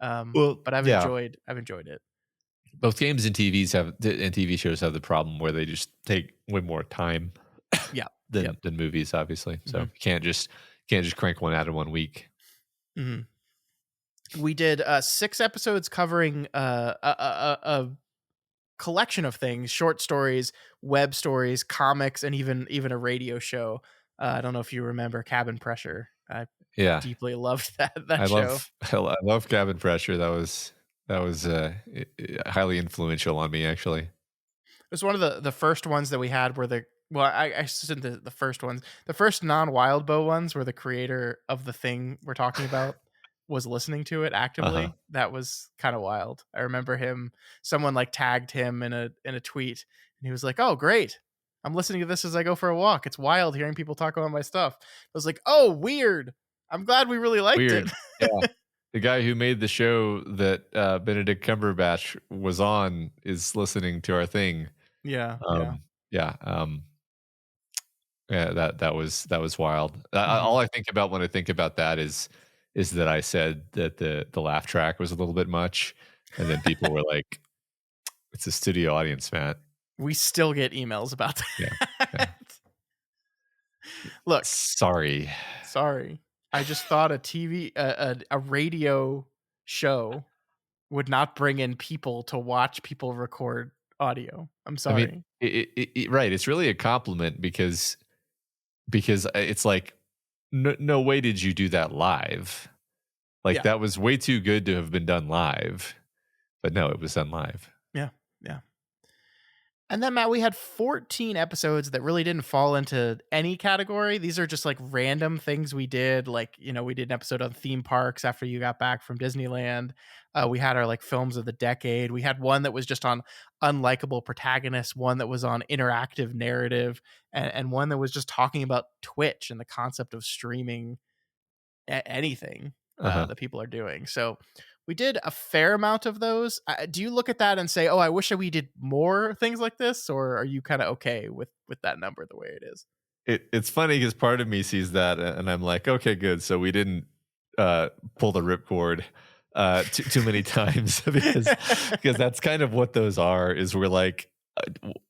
Well, But yeah. I've enjoyed it. Both games and TV shows have the problem where they just take way more time Yeah. Yep. than movies, obviously. So Mhm. you can't just crank one out in one week. Mhm. We did 6 episodes covering a collection of things: short stories, web stories, comics, and even a radio show. I don't know if you remember Cabin Pressure. I Yeah, deeply loved that I that show. love I love Cabin Pressure. That was highly influential on me, actually. It was one of the first ones that we had where I said the first ones. The first non-Wild Bow ones where the creator of the thing we're talking about was listening to it Uh huh. actively. That was kind of wild. I remember someone like tagged him in a tweet, and he was like, "Oh, great. I'm listening to this as I go for a walk. It's wild hearing people talk about my stuff." I was like, "Oh, weird. I'm glad we really liked it." Weird. Yeah. The guy who made the show that Benedict Cumberbatch was on is listening to our thing. Yeah, yeah. Yeah, yeah, that was wild. All Mhm. I think about when I think about that is that I said that the laugh track was a little bit much, and then people were like, "It's a studio audience, Matt." We still get emails about Yeah, yeah. that. Look, Sorry. sorry. I just thought a TV a radio show would not bring in people to watch people record audio. I'm I mean, sorry. right, it's really a compliment because it's like, no way did you do that live. Like, Yeah. that was way too good to have been done live, but no, it was done live. Yeah. Yeah. And then, Matt, we had 14 episodes that really didn't fall into any category. These are just like random things we did. Like, we did an episode on theme parks after you got back from Disneyland. We had our like films of the decade. We had one that was just on unlikable protagonists, one that was on interactive narrative, and one that was just talking about Twitch and the concept of streaming anything Uh-huh. that people are doing. So we did a fair amount of those. Do you look at that and say, "Oh, I wish that we did more things like this," or are you kind of okay with that number the way it is? It's funny because part of me sees that and I'm like, "Okay, good. So we didn't, pull the ripcord, too many times," because that's kind of what those are, is we're like,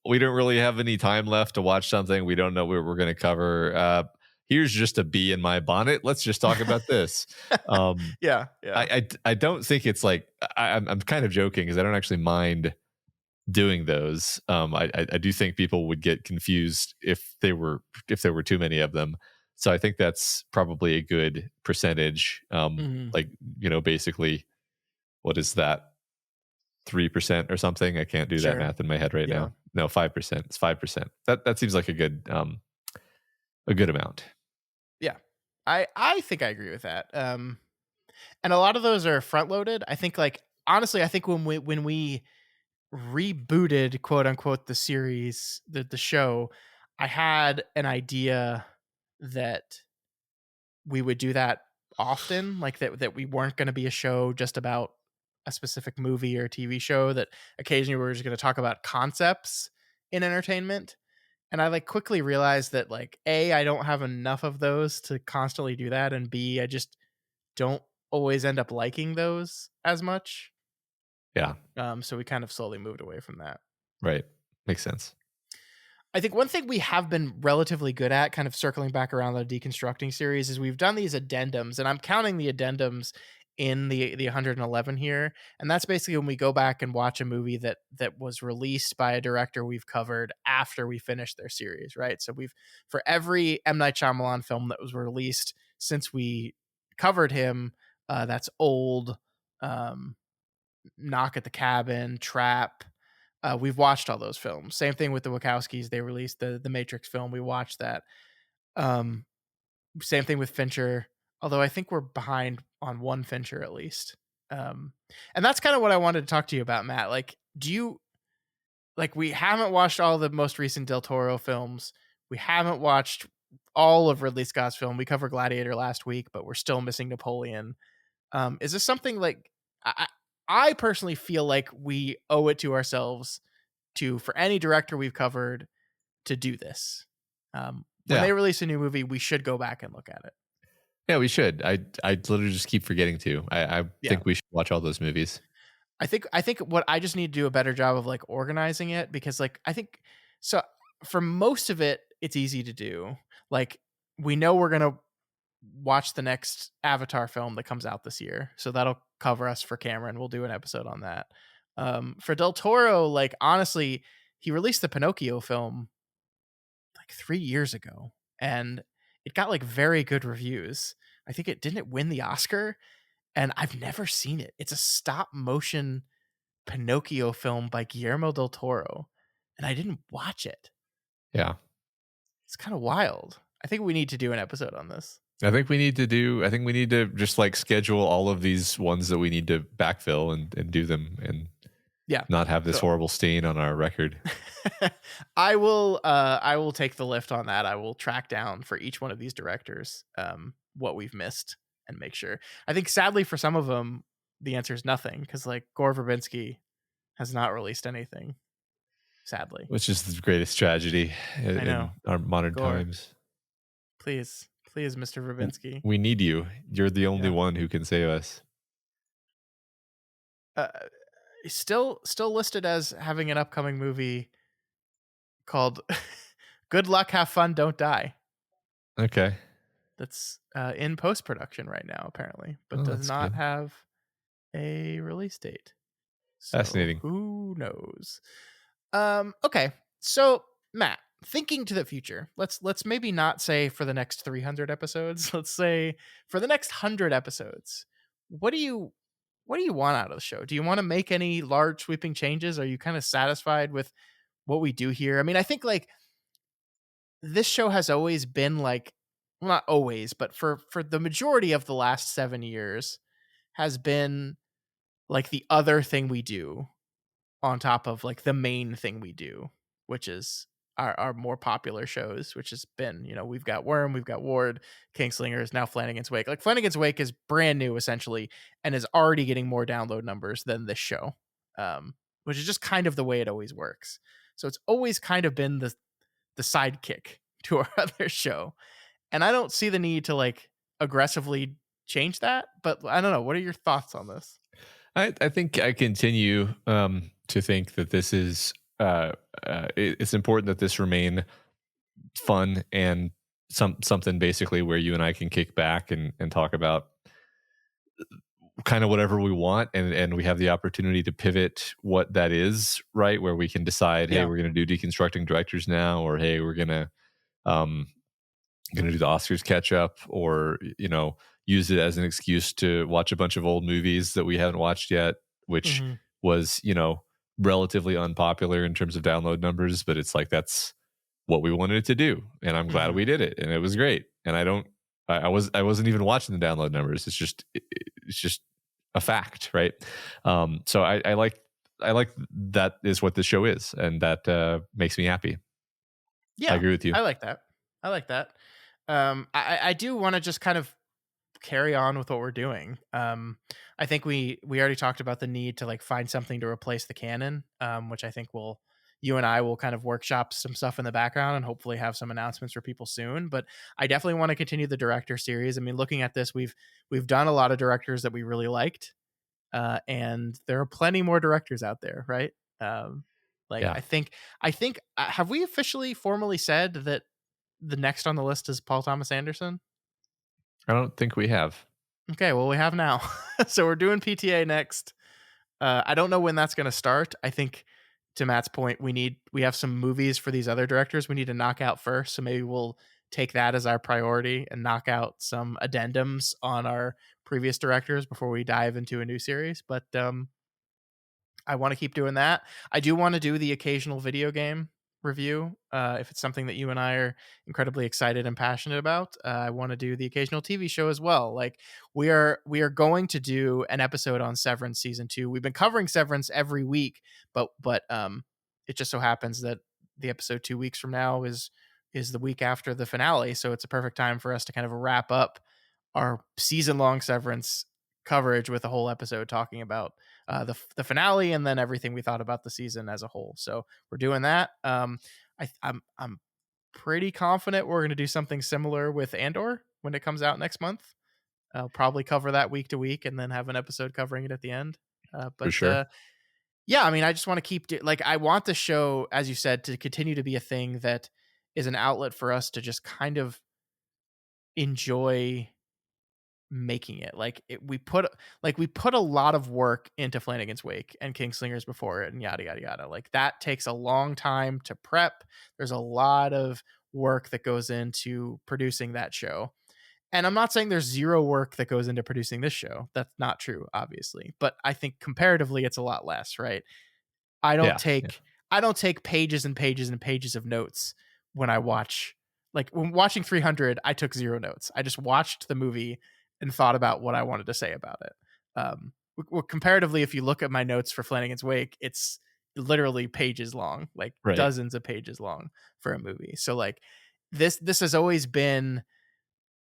we don't really have any time left to watch something. We don't know what we're gonna cover. Here's just a bee in my bonnet. Let's just talk about this. Um, Yeah, yeah. I don't think it's like I'm kind of joking because I don't actually mind doing those. I do think people would get confused if there were too many of them. So I think that's probably a good percentage. Mhm. Like, basically, what is that? 3% or something? I can't do that Sure. math in my head right Yeah. now. No, 5%. It's 5%. That seems like a good amount. Yeah. I think I agree with that. And a lot of those are front loaded. I think like honestly, I think when we rebooted quote unquote the series, the show, I had an idea that we would do that often, like that we weren't going to be a show just about a specific movie or TV show, that occasionally we were just going to talk about concepts in entertainment. And I like quickly realized that like A, I don't have enough of those to constantly do that, and B, I just don't always end up liking those as much. Yeah, So we kind of slowly moved away from that. right. Makes sense. I think one thing we have been relatively good at, kind of circling back around the deconstructing series, is we've done these addendums, and I'm counting the addendums in the 111 here, and that's basically when we go back and watch a movie that was released by a director we've covered after we finished their series, right? So we've for every M Night Shyamalan film that was released since we covered him, that's Old, um, Knock at the Cabin, Trap. We've watched all those films. Same thing with the Wachowskis. They released the Matrix film. We watched that. Um, Same thing with Fincher. Although I think we're behind on one Fincher at least. And that's kind of what I wanted to talk to you about, Matt. Like, do you like we haven't watched all the most recent Del Toro films. We haven't watched all of Ridley Scott's film. We covered Gladiator last week, but we're still missing Napoleon. Is this something like I personally feel like we owe it to ourselves to, for any director we've covered, to do this. When Yeah. they release a new movie, we should go back and look at it. Yeah, we should. I literally just keep forgetting to. I Yeah. think we should watch all those movies. I think what I just need to do a better job of like organizing it, because like I think so for most of it it's easy to do. Like we know we're going to watch the next Avatar film that comes out this year. So that'll cover us for Cameron. We'll do an episode on that. For Del Toro, like honestly, he released the Pinocchio film like 3 years ago, and it got like very good reviews. I think it didn't win the Oscar, and I've never seen it. It's a stop motion Pinocchio film by Guillermo del Toro, and I didn't watch it. Yeah. It's kind of wild. I think we need to do an episode on this. I think we need to just like schedule all of these ones that we need to backfill and do them and Yeah. not have this So horrible stain on our record. I will take the lift on that. I will track down for each one of these directors what we've missed and make sure. I think sadly for some of them the answer is nothing, cuz like Gore Verbinski has not released anything. sadly. which is the greatest tragedy I know. in our modern Gore. times. Please. Please, Mr. W Verbinski. We need you. You're the only Yeah. one who can save us. Uh, still listed as having an upcoming movie called Good Luck, Have Fun, Don't Die. Okay. That's in post production right now, apparently, but Oh, does that's not good. have a release date. So Fascinating. who knows? Okay. So Matt, thinking to the future, let's maybe not say for the next 300 episodes. Let's say for the next 100 episodes. What do you what do you want out of the show? Do you want to make any large sweeping changes? Are you kind of satisfied with what we do here? I mean, I think like this show has always been like, well, not always, but for the majority of the last 7 years has been like the other thing we do on top of like the main thing we do, which is our more popular shows, which has been, we've got Worm, we've got Ward, Kingslingers, now Flanagan's Wake. Like Flanagan's Wake is brand new essentially and is already getting more download numbers than this show. Which is just kind of the way it always works. So it's always kind of been the sidekick to our other show. And I don't see the need to like aggressively change that, but I don't know. What are your thoughts on this? I think I continue to think that this is it's important that this remain fun and something basically where you and I can kick back and talk about kind of whatever we want, and we have the opportunity to pivot what that is, right, where we can decide, hey, Yeah. we're going to do deconstructing directors now, or hey, we're um going to do the Oscars catch up, or use it as an excuse to watch a bunch of old movies that we haven't watched yet, which Hmm. was relatively unpopular in terms of download numbers, but it's like that's what we wanted it to do, and I'm glad Hmm. we did it, and it was great. And I wasn't even watching the download numbers. It's just a fact, right? So I like that is what this show is, and that makes me happy. I Yeah. agree with you. I like that. I like that. I do want to just kind of carry on with what we're doing. I think we already talked about the need to like find something to replace the canon, which I think you and I will kind of workshop some stuff in the background and hopefully have some announcements for people soon. But I definitely want to continue the director series. I mean, looking at this, we've done a lot of directors that we really liked, and there are plenty more directors out there, right? Um, like Yeah, I think have we officially formally said that the next on the list is Paul Thomas Anderson? I don't think we have. Okay, well, we have now. So we're doing PTA next. I don't know when that's going to start. I think to Matt's point, we have some movies for these other directors we need to knock out first. So maybe we'll take that as our priority and knock out some addendums on our previous directors before we dive into a new series. But I want to keep doing that. I do want to do the occasional video game review. If it's something that you and I are incredibly excited and passionate about, I want to do the occasional TV show as well. Like we are going to do an episode on Severance season 2. We've been covering Severance every week, but it just so happens that the episode 2 weeks from now is the week after the finale, so it's a perfect time for us to kind of wrap up our season long Severance coverage with a whole episode talking about the finale and then everything we thought about the season as a whole. So we're doing that. I'm pretty confident we're going to do something similar with Andor when it comes out next month. I'll probably cover that week to week and then have an episode covering it at the end. For But sure. Yeah, I mean, I just want to like I want the show, as you said, to continue to be a thing that is an outlet for us to just kind of enjoy making it. We put a lot of work into Flanagan's Wake and Kingslingers before it and yada yada yada. Like that takes a long time to prep. There's a lot of work that goes into producing that show. And I'm not saying there's zero work that goes into producing this show. That's not true, obviously. But I think comparatively it's a lot less, right? I don't Yeah, yeah, take I don't take pages and pages and pages of notes when I watch. Like when watching 300, I took zero notes. I just watched the movie and thought about what I wanted to say about it. Comparatively, if you look at my notes for Flanagan's Wake, it's literally pages long, like right. dozens of pages long for a movie. So like this has always been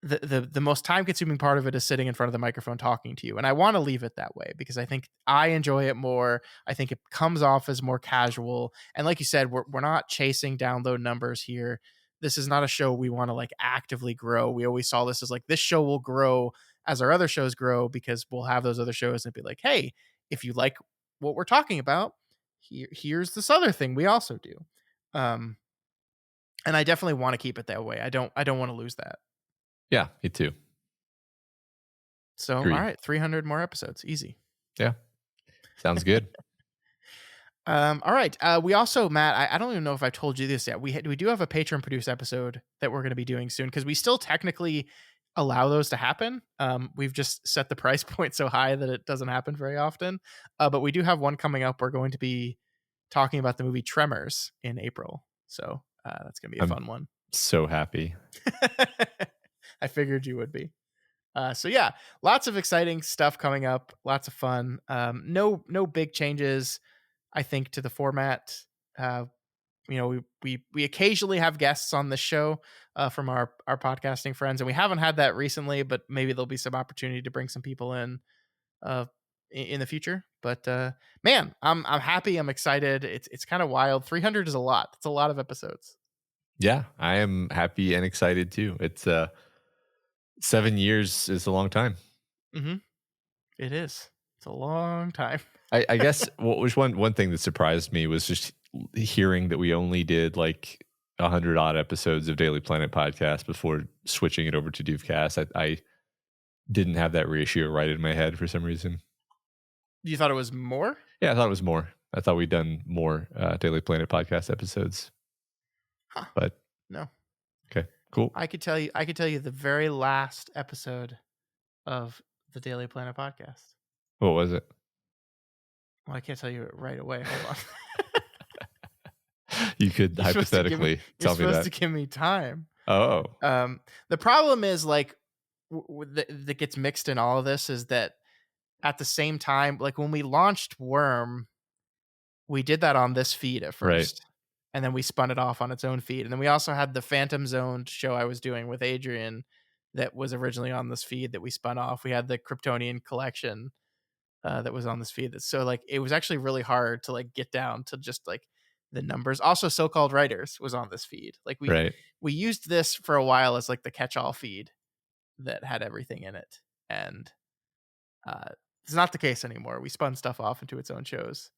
the most time consuming part of it is sitting in front of the microphone talking to you, and I want to leave it that way because I think I enjoy it more. I think it comes off as more casual, and like you said, we're not chasing download numbers here. This is not a show we want to like actively grow. We always saw this as like this show will grow as our other shows grow because we'll have those other shows and be like, hey, if you like what we're talking about, here's this other thing we also do. Um, and I definitely want to keep it that way. I don't want to lose that. Yeah, me too. So, all Agreed. right, 300 more episodes, easy. Yeah, sounds good. All right. We also, Matt, I don't even know if I've told you this yet. We do have a patron produced episode that we're going to be doing soon because we still technically allow those to happen. We've just set the price point so high that it doesn't happen very often. But we do have one coming up. We're going to be talking about the movie Tremors in April. So that's going to be a I'm fun one. so happy. I figured you would be. So yeah, lots of exciting stuff coming up. Lots of fun. No big changes, I think, to the format. We occasionally have guests on this show from our podcasting friends, and we haven't had that recently, but maybe there'll be some opportunity to bring some people in the future. But man, I'm happy. I'm excited. It's kind of wild. 300 is a lot. It's a lot of episodes. Yeah, I am happy and excited too. It's 7 years is a long time. Mm-hmm. It is. It's a long time. I guess what was one thing that surprised me was just hearing that we only did like 100 odd episodes of Daily Planet podcast before switching it over to Doofcast. I didn't have that ratio right in my head for some reason. You thought it was more? Yeah, I thought it was more. I thought we'd done more Daily Planet podcast episodes. Huh. But no. Okay, cool. I could tell you the very last episode of the Daily Planet podcast. What was it? Well, I can't tell you it right away. Hold on. You could hypothetically tell me that. You're supposed to give me time. Oh. The problem is like that gets mixed in all of this is that at the same time, like when we launched Worm, we did that on this feed at first. Right. And then we spun it off on its own feed. And then we also had the Phantom Zone show I was doing with Adrian that was originally on this feed that we spun off. We had the Kryptonian collection that was on this feed. So like it was actually really hard to like get down to just like the numbers. Also, So-Called Writers was on this feed. Like we used this for a while as like the catch-all feed that had everything in it. And it's not the case anymore. We spun stuff off into its own shows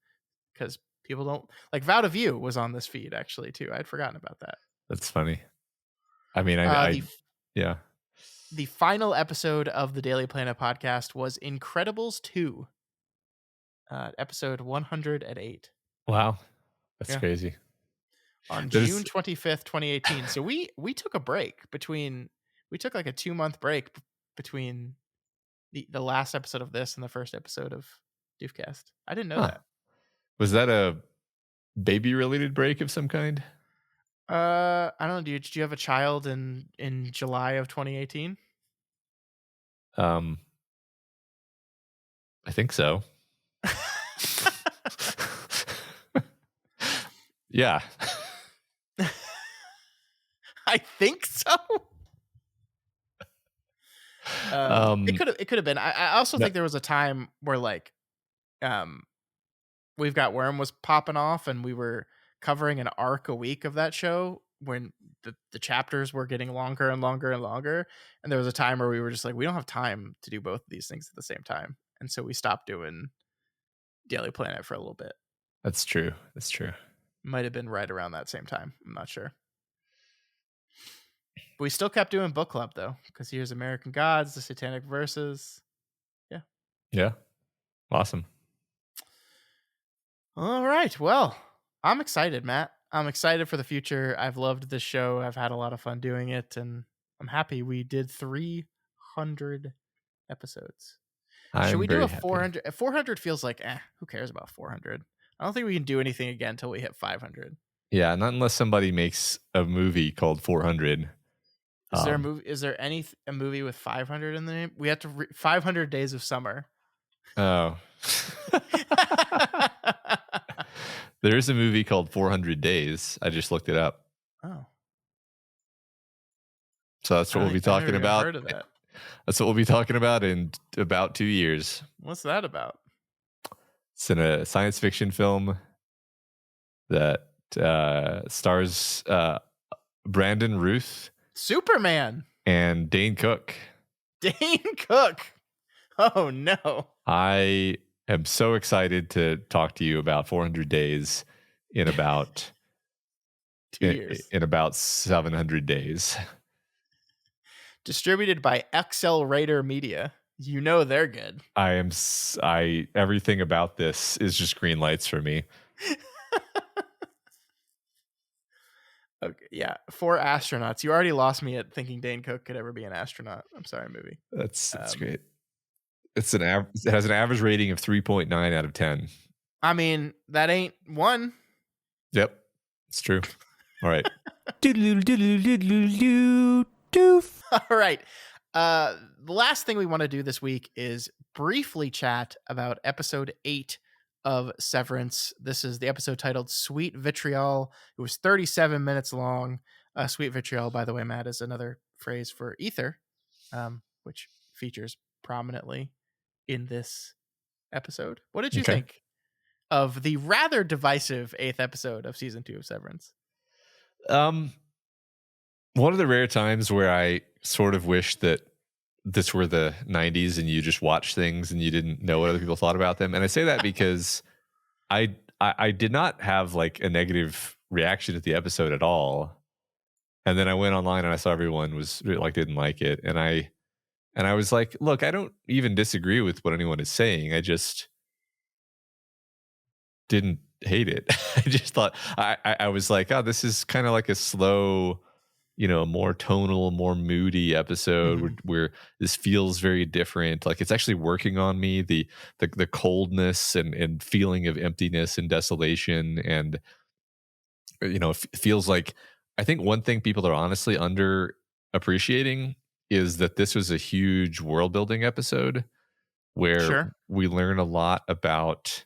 because people don't like Vow to View was on this feed actually too. I'd forgotten about that. That's funny. I mean, yeah. The final episode of the Daily Planet podcast was Incredibles 2, episode 108. Wow, that's crazy. On June 25th, 2018. So we took a break between. We took like a 2-month break between the last episode of this and the first episode of Doofcast. I didn't know that. Was that a baby-related break of some kind? I don't know. Did you have a child in July of 2018? I think so. Yeah. I think so. It could have been. I also think there was a time where like, We've Got Worm was popping off, and we were covering an arc a week of that show when the chapters were getting longer and longer and longer. And there was a time where we were just like, we don't have time to do both of these things at the same time, and so we stopped doing Daily Planet for a little bit. That's true. Might have been right around that same time. I'm not sure. But we still kept doing book club though, because here's American Gods, the Satanic Verses. Yeah. Awesome. All right. Well, I'm excited, Matt. I'm excited for the future. I've loved this show. I've had a lot of fun doing it, and I'm happy we did 300 episodes. Should we do a 400? 400 feels like, who cares about 400? I don't think we can do anything again until we hit 500. Yeah, not unless somebody makes a movie called 400. Is there a movie? Is there a movie with 500 in the name? We have to 500 Days of Summer. Oh. There is a movie called 400 Days. I just looked it up. Oh. So that's what we'll be I never talking even about. heard of that. That's what we'll be talking about in about 2 years. What's that about? It's in a science fiction film that stars Brandon Ruth Superman. and Dane Cook. Dane Cook. Oh no. I am so excited to talk to you about 400 Days in about 2 years. in about 700 days. Distributed by Accelerator Media. You know they're good. Everything about this is just green lights for me. Okay, yeah. 4 astronauts. You already lost me at thinking Dane Cook could ever be an astronaut. I'm sorry, movie. That's great. It has an average rating of 3.9 out of 10. I mean, that ain't one. Yep, it's true. All right. All right. The last thing we want to do this week is briefly chat about episode 8 of Severance. This is the episode titled Sweet Vitriol. It was 37 minutes long. Sweet Vitriol, by the way, Matt, is another phrase for ether, which features prominently in this episode. What did you think of the rather divisive 8th episode of season 2 of Severance? One of the rare times where I sort of wish that this were the 90s and you just watch things and you didn't know what other people thought about them. And I say that because I did not have like a negative reaction to the episode at all. And then I went online and I saw everyone was like, didn't like it. And I was like, look, I don't even disagree with what anyone is saying. I just didn't hate it. I just thought I was like, oh, this is kind of like a slow, more tonal, more moody episode where this feels very different. Like it's actually working on me, the coldness and feeling of emptiness and desolation. And, it feels like, I think one thing people are honestly under appreciating is that this was a huge world building episode where we learn a lot about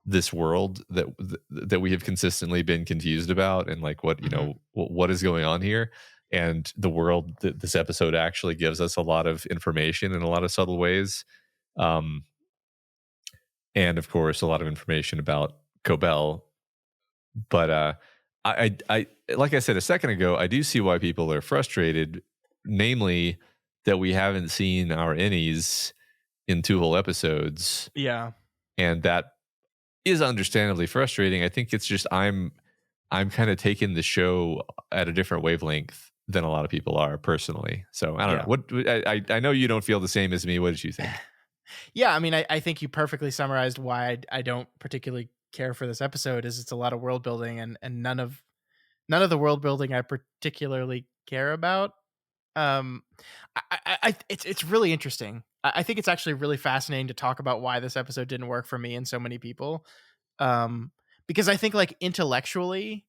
this world that we have consistently been confused about, and like what what is going on here. And the world that this episode actually gives us a lot of information in a lot of subtle ways, and of course a lot of information about Cobell. But I like I said a second ago, I do see why people are frustrated, namely that we haven't seen our innies in 2 whole episodes. Yeah, and that is understandably frustrating. I think it's just I'm kind of taking the show at a different wavelength than a lot of people are personally. So I don't know. What I know you don't feel the same as me. What did you think? Yeah, I mean, I think you perfectly summarized why I don't particularly care for this episode. Is it's a lot of world building and none of the world building I particularly care about. It's really interesting. I think it's actually really fascinating to talk about why this episode didn't work for me and so many people. Because I think like intellectually,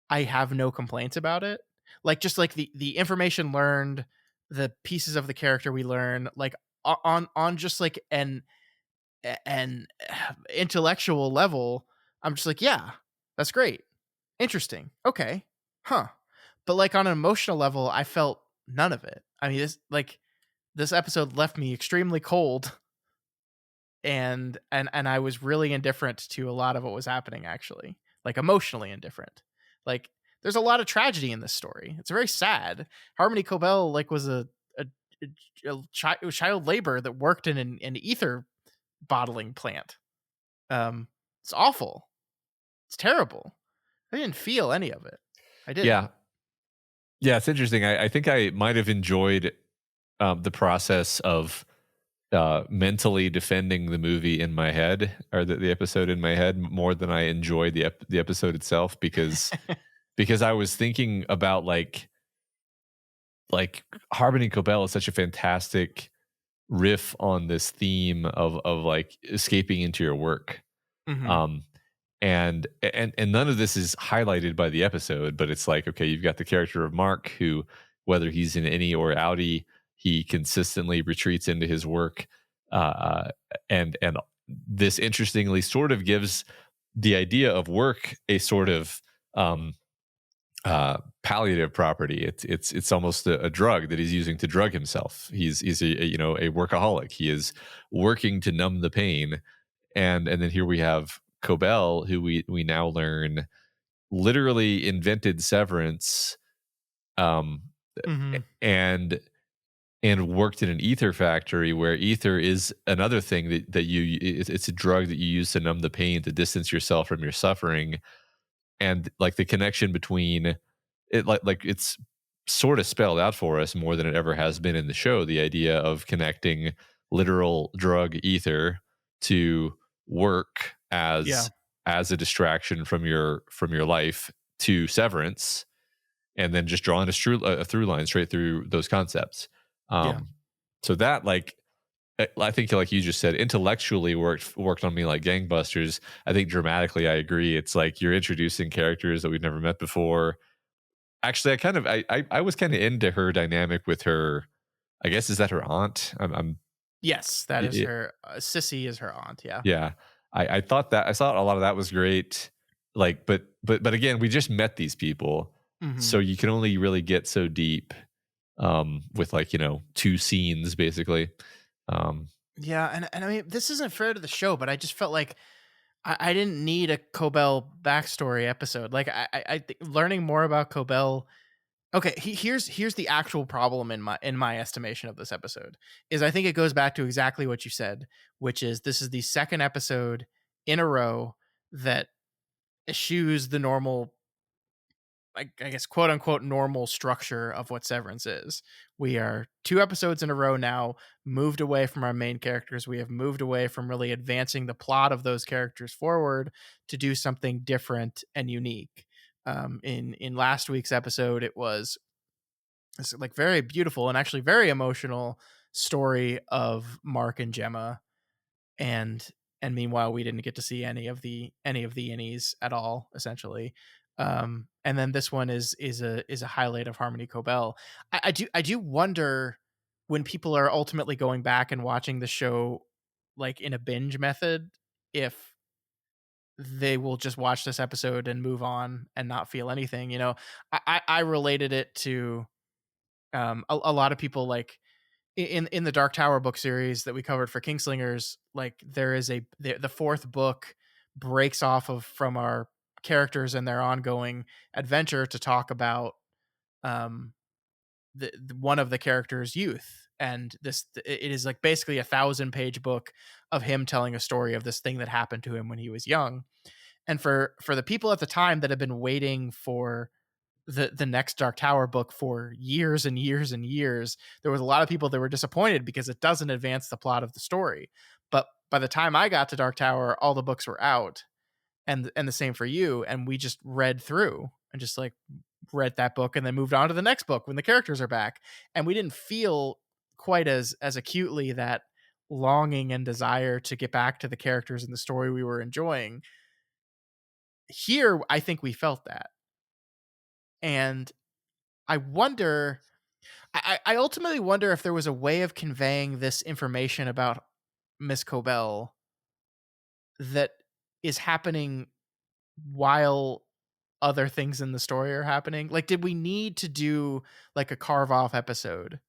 I have no complaints about it. Like just like the information learned, the pieces of the character we learn, like on just like an intellectual level, I'm just like, yeah, that's great, interesting, okay, huh. But like on an emotional level, I felt none of it. I mean, this episode left me extremely cold, and I was really indifferent to a lot of what was happening, actually, like emotionally indifferent. Like there's a lot of tragedy in this story. It's very sad. Harmony Cobell like was a child labor that worked in an ether bottling plant. It's awful. It's terrible. I didn't feel any of it. I didn't. Yeah, it's interesting. I think I might have enjoyed the process of mentally defending the movie in my head, or the episode in my head, more than I enjoyed the episode itself, because I was thinking about like Harmony Cobell is such a fantastic riff on this theme of like escaping into your work. And none of this is highlighted by the episode, but it's like, okay, you've got the character of Mark, who, whether he's in innie or outie, he consistently retreats into his work. And this interestingly sort of gives the idea of work a sort of palliative property. It's almost a drug that he's using to drug himself. He's a workaholic. He is working to numb the pain, and then here we have Cobell, who we now learn literally invented Severance, um, Mhm. and worked in an ether factory where ether is another thing that it's a drug that you use to numb the pain, to distance yourself from your suffering. And like the connection between it, like it's sort of spelled out for us more than it ever has been in the show, the idea of connecting literal drug ether to work Yeah. as a distraction from your life, to Severance, and then just drawing a through line straight through those concepts. Yeah. um so that, like, I think, like you just said, intellectually worked on me like gangbusters. I think dramatically, I agree. It's like you're introducing characters that we've never met before. Actually, I was kind of into her dynamic with her. I guess, is that her aunt? I'm Yes, that is it, her Sissy is her aunt, yeah. yeah. I thought a lot of that was great. Like, but again, we just met these people, so Mhm. you can only really get so deep, with, like, two scenes basically. Um, Yeah, and I mean, this isn't fair to the show, but I just felt like I didn't need a Cobell backstory episode. Like I think learning more about Cobell. Okay, here's the actual problem in my estimation of this episode is I think it goes back to exactly what you said, which is this is the second episode in a row that eschews the normal, I guess, quote unquote normal structure of what Severance is. We are two episodes in a row now moved away from our main characters. We have moved away from really advancing the plot of those characters forward to do something different and unique. In last week's episode, it was this like very beautiful and actually very emotional story of Mark and Gemma, and meanwhile we didn't get to see any of the innies at all, essentially. And then this one is a highlight of Harmony Cobell. I do wonder, when people are ultimately going back and watching the show like in a binge method, if they will just watch this episode and move on and not feel anything. I related it to a lot of people, like in the Dark Tower book series that we covered for Kingslingers. Like there is the fourth book breaks off of from our characters and their ongoing adventure to talk about um one of the characters' youth, and this it is like basically 1,000-page book of him telling a story of this thing that happened to him when he was young. And for the people at the time that have been waiting for the next Dark Tower book for years and years and years, there was a lot of people that were disappointed because it doesn't advance the plot of the story. But by the time I got to Dark Tower, all the books were out, and the same for you. And we just read through and just like read that book and then moved on to the next book when the characters are back, and we didn't feel quite as acutely that longing and desire to get back to the characters and the story we were enjoying. Here, I think we felt that, and I wonder I ultimately wonder if there was a way of conveying this information about Miss Cobell that is happening while other things in the story are happening. Like, did we need to do like a carve off episode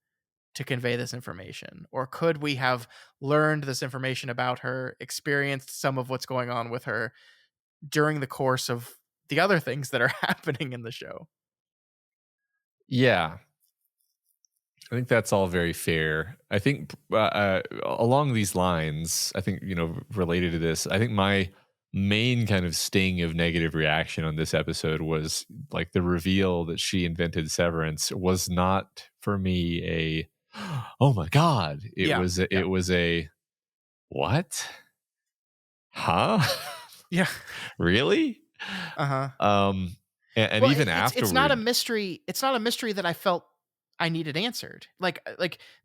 to convey this information? Or could we have learned this information about her, experienced some of what's going on with her during the course of the other things that are happening in the show? yeah, I think that's all very fair. I think, along these lines, I think, related to this, I think my main kind of sting of negative reaction on this episode was like the reveal that she invented Severance was not for me a oh my god. Yeah. Yeah. It was a what? Huh? Yeah. Really? Uh-huh. Um and Well, even it's not a afterward. mystery. It's not a mystery that I felt I needed answered. Like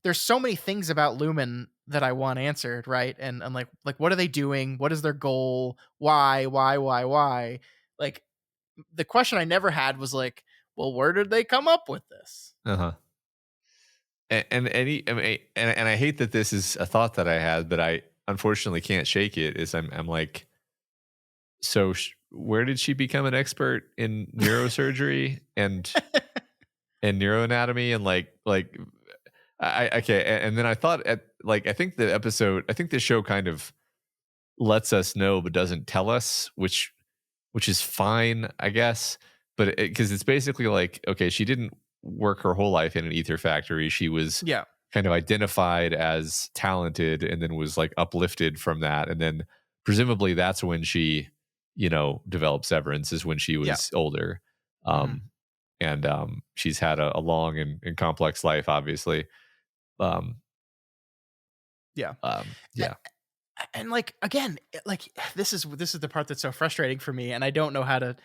there's so many things about Lumen that I want answered, right? And like what are they doing? What is their goal? Why? Like the question I never had was like, well, where did they come up with this? Uh-huh. I mean, and I hate that this is a thought that I had, but I unfortunately can't shake it. Is I'm like, so where did she become an expert in neurosurgery and neuroanatomy and okay, and then I thought I think I think the show kind of lets us know but doesn't tell us, which is fine, I guess. But because it's basically like, okay, she didn't work her whole life in an ether factory. She was Yeah. kind of identified as talented and then was like uplifted from that. And then presumably that's when she, developed Severance, is when she Yeah. was older. Mhm. Um, and she's had a long and complex life, obviously. Um, Yeah. yeah, And like again, like this is the part that's so frustrating for me, and I don't know how to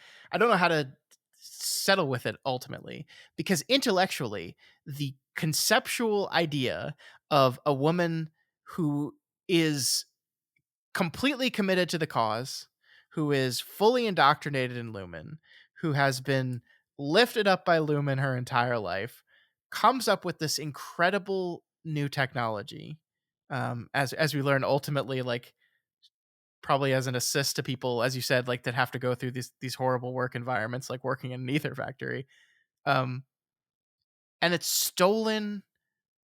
settle with it ultimately, because intellectually the conceptual idea of a woman who is completely committed to the cause, who is fully indoctrinated in Lumen, who has been lifted up by Lumen her entire life, comes up with this incredible new technology. As we learn, ultimately, like probably as an assist to people, as you said, like that have to go through these horrible work environments, like working in an ether factory. Um, and it's stolen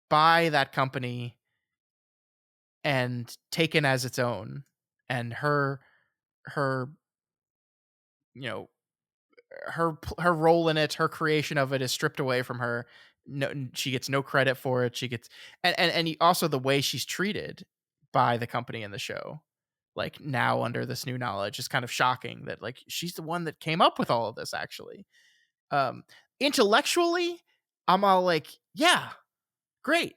by that company and taken as its own, and her you know her role in it, her creation of it is stripped away from her. No, she gets no credit for it. She gets also the way she's treated by the company in the show. Like now under this new knowledge is kind of shocking that like she's the one that came up with all of this actually. Um Intellectually, I'm all like, yeah, great.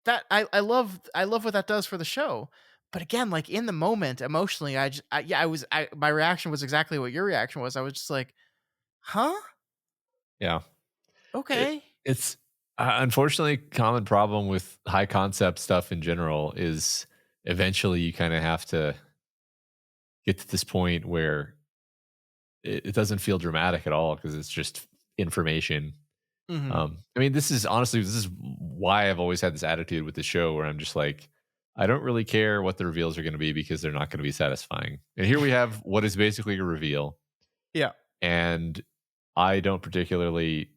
That I love what that does for the show. But again, like in the moment, emotionally, my reaction was exactly what your reaction was. I was just like, huh? yeah. Okay. It's unfortunately common problem with high concept stuff in general is eventually you kind of have to get to this point where it doesn't feel dramatic at all because it's just information. Mhm. I mean, this is why I've always had this attitude with the show where I'm just like, I don't really care what the reveals are going to be because they're not going to be satisfying. And here we have what is basically a reveal, Yeah. and I don't particularly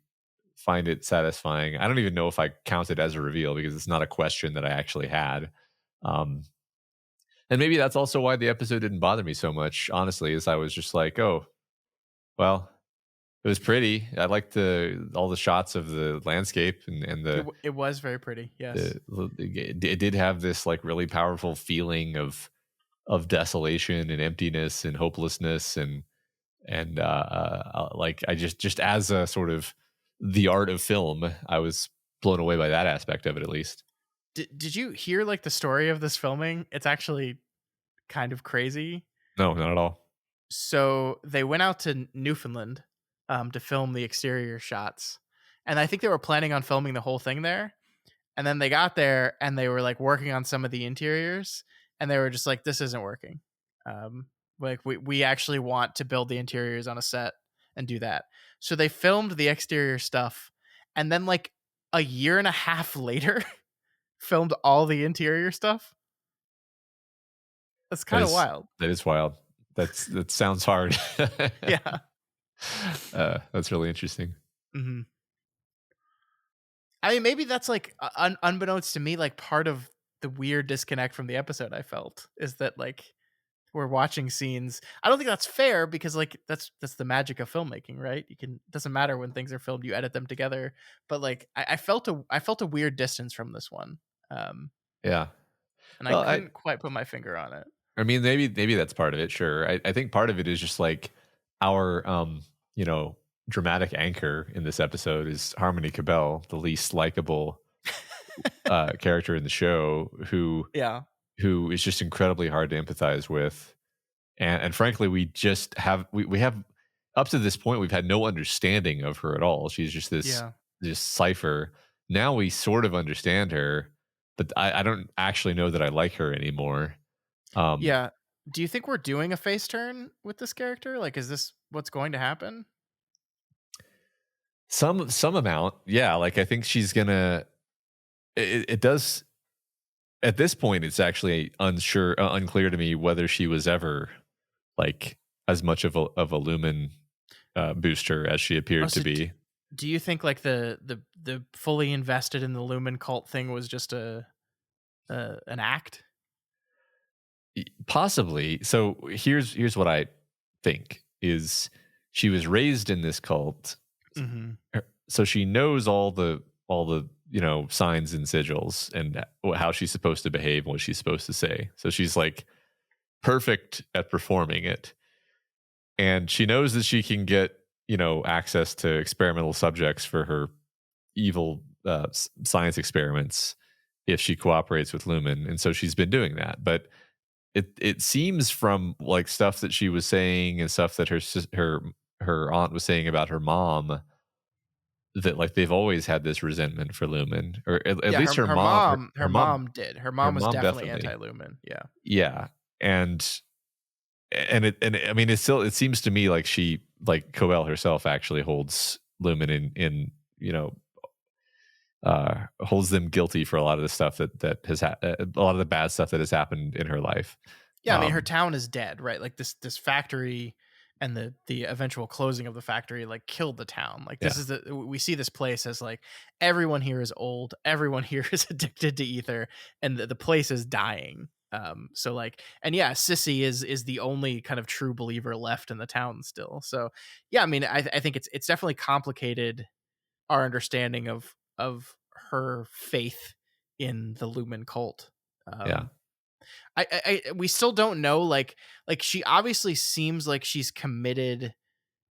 find it satisfying. I don't even know if I count it as a reveal because it's not a question that I actually had. Um, and maybe that's also why the episode didn't bother me so much, honestly, is I was just like, oh, well, it was pretty. I liked all the shots of the landscape and It was very pretty. Yes. it did have this like really powerful feeling of desolation and emptiness and hopelessness and like I just as a sort of the art of film, I was blown away by that aspect of it at least. Did you hear like the story of this filming? It's actually kind of crazy. No, not at all. So they went out to Newfoundland to film the exterior shots, and I think they were planning on filming the whole thing there. And then they got there and they were like working on some of the interiors, and they were just like, "This isn't working. Um, like we actually want to build the interiors on a set and do that." So they filmed the exterior stuff, and then like a year and a half later, filmed all the interior stuff. That's That kind of is wild. that is wild. That sounds hard. Yeah. That's really interesting. Hmm. I mean, maybe that's like unbeknownst to me, like part of the weird disconnect from the episode I felt is that like we're watching scenes. I don't think that's fair because like that's the magic of filmmaking, right? You can doesn't matter when things are filmed, you edit them together. But like I felt a weird distance from this one. Um Yeah. and I Well, couldn't quite put my finger on it. I mean, maybe that's part of it. Sure, I think part of it is just like our you know dramatic anchor in this episode is Harmony Cabell, the least likable character in the show, Yeah. who is just incredibly hard to empathize with, and frankly, we have up to this point we've had no understanding of her at all. She's just Yeah. this cipher. Now we sort of understand her, but I don't actually know that I like her anymore. Um, Yeah. Do you think we're doing a face turn with this character? Like is this what's going to happen? some amount, yeah. Like I think she's gonna. It does at this point. It's actually unclear to me whether she was ever like as much of a Lumen booster as she Oh, appeared to so be. do you think like the fully invested in the Lumen cult thing was just an act? Possibly. So here's what I think is she was raised in this cult, Mhm. so she knows all the signs and sigils and how she's supposed to behave and what she's supposed to say. So she's like perfect at performing it, and she knows that she can get access to experimental subjects for her evil science experiments if she cooperates with Lumen, and so she's been doing that. But it seems from like stuff that she was saying and stuff that her aunt was saying about her mom that like they've always had this resentment for Lumen, or at Yeah, least her her her mom. Her, mom her her mom, mom did. Her her mom was mom definitely definitely, anti-Lumen, yeah. yeah, and I mean it seems to me like she like Coel herself actually holds Lumen in holds them guilty for a lot of the stuff that has a lot of the bad stuff that has happened in her life. Yeah, I mean, her Um, town is dead, right? Like this factory and the eventual closing of the factory like killed the town. Like this yeah, is we see this place as like everyone here is old, everyone here is addicted to ether, and the place is dying. So like, and yeah, Sissy is the only kind of true believer left in the town still. So yeah, I mean, I think it's definitely complicated our understanding of her faith in the Lumen cult. yeah, Um, we still don't know like she obviously seems like she's committed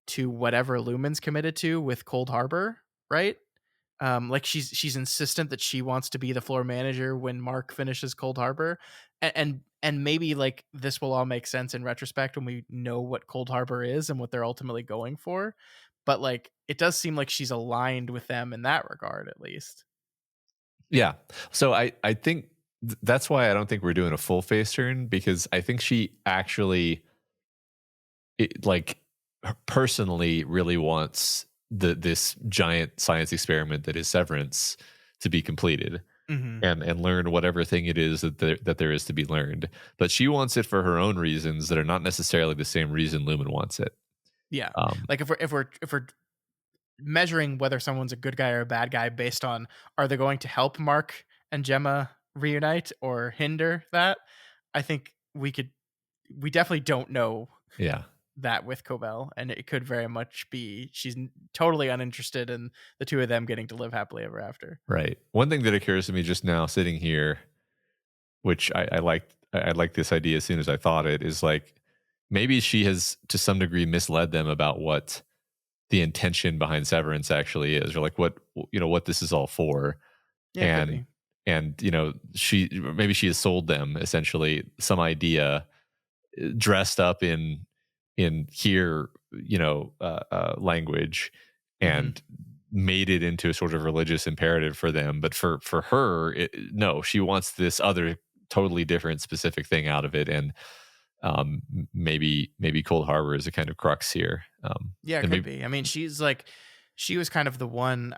to whatever Lumen's committed to with Cold Harbor, right? Like she's insistent that she wants to be the floor manager when Mark finishes Cold Harbor, and maybe like this will all make sense in retrospect when we know what Cold Harbor is and what they're ultimately going for. But like it does seem like she's aligned with them in that regard, at least. yeah. So I think that's why I don't think we're doing a full face turn, because I think she actually like personally really wants this giant science experiment that is Severance to be completed Hmm. and learn whatever thing it is that there is to be learned. But she wants it for her own reasons that are not necessarily the same reason Lumen wants it. Yeah, Um, like if we're measuring whether someone's a good guy or a bad guy based on are they going to help Mark and Gemma reunite or hinder that, I think we definitely don't know yeah, that with Cobell, and it could very much be she's totally uninterested in the two of them getting to live happily ever after. right. One thing that occurs to me just now sitting here, which I liked, I like this idea as soon as I thought it, is like maybe she has to some degree misled them about what the intention behind Severance actually is, or like what this is all for. Yeah, it could and be. and she has sold them essentially some idea dressed up in here language, Hmm. and made it into a sort of religious imperative for them. But for her, no, she wants this other totally different specific thing out of it. And maybe Cold Harbor is a kind of crux here. Yeah, it And could maybe be. I mean, she was kind of the one.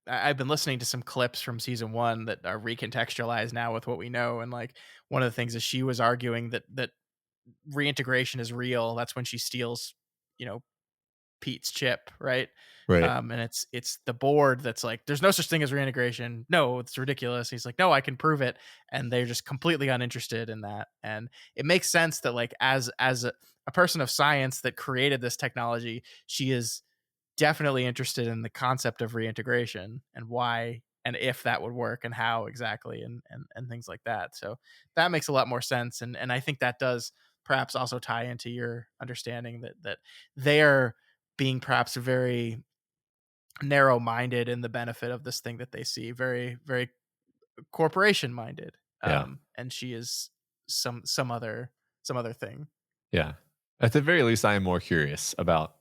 I've been listening to some clips from season one that are recontextualized now with what we know, and like one of the things is she was arguing that reintegration is real. That's when she steals, you know, Pete's chip, right? right. And it's the board that's like, there's no such thing as reintegration. No, it's ridiculous. He's like, no, I can prove it, and they're just completely uninterested in that. And it makes sense that like as a person of science that created this technology, she is definitely interested in the concept of reintegration and why and if that would work and how exactly and things like that. So that makes a lot more sense, and I think that does perhaps also tie into your understanding that they are being perhaps very narrow minded in the benefit of this thing that they see, very very corporation minded. Yeah. And she is some other thing. Yeah. At the very least, I am more curious about,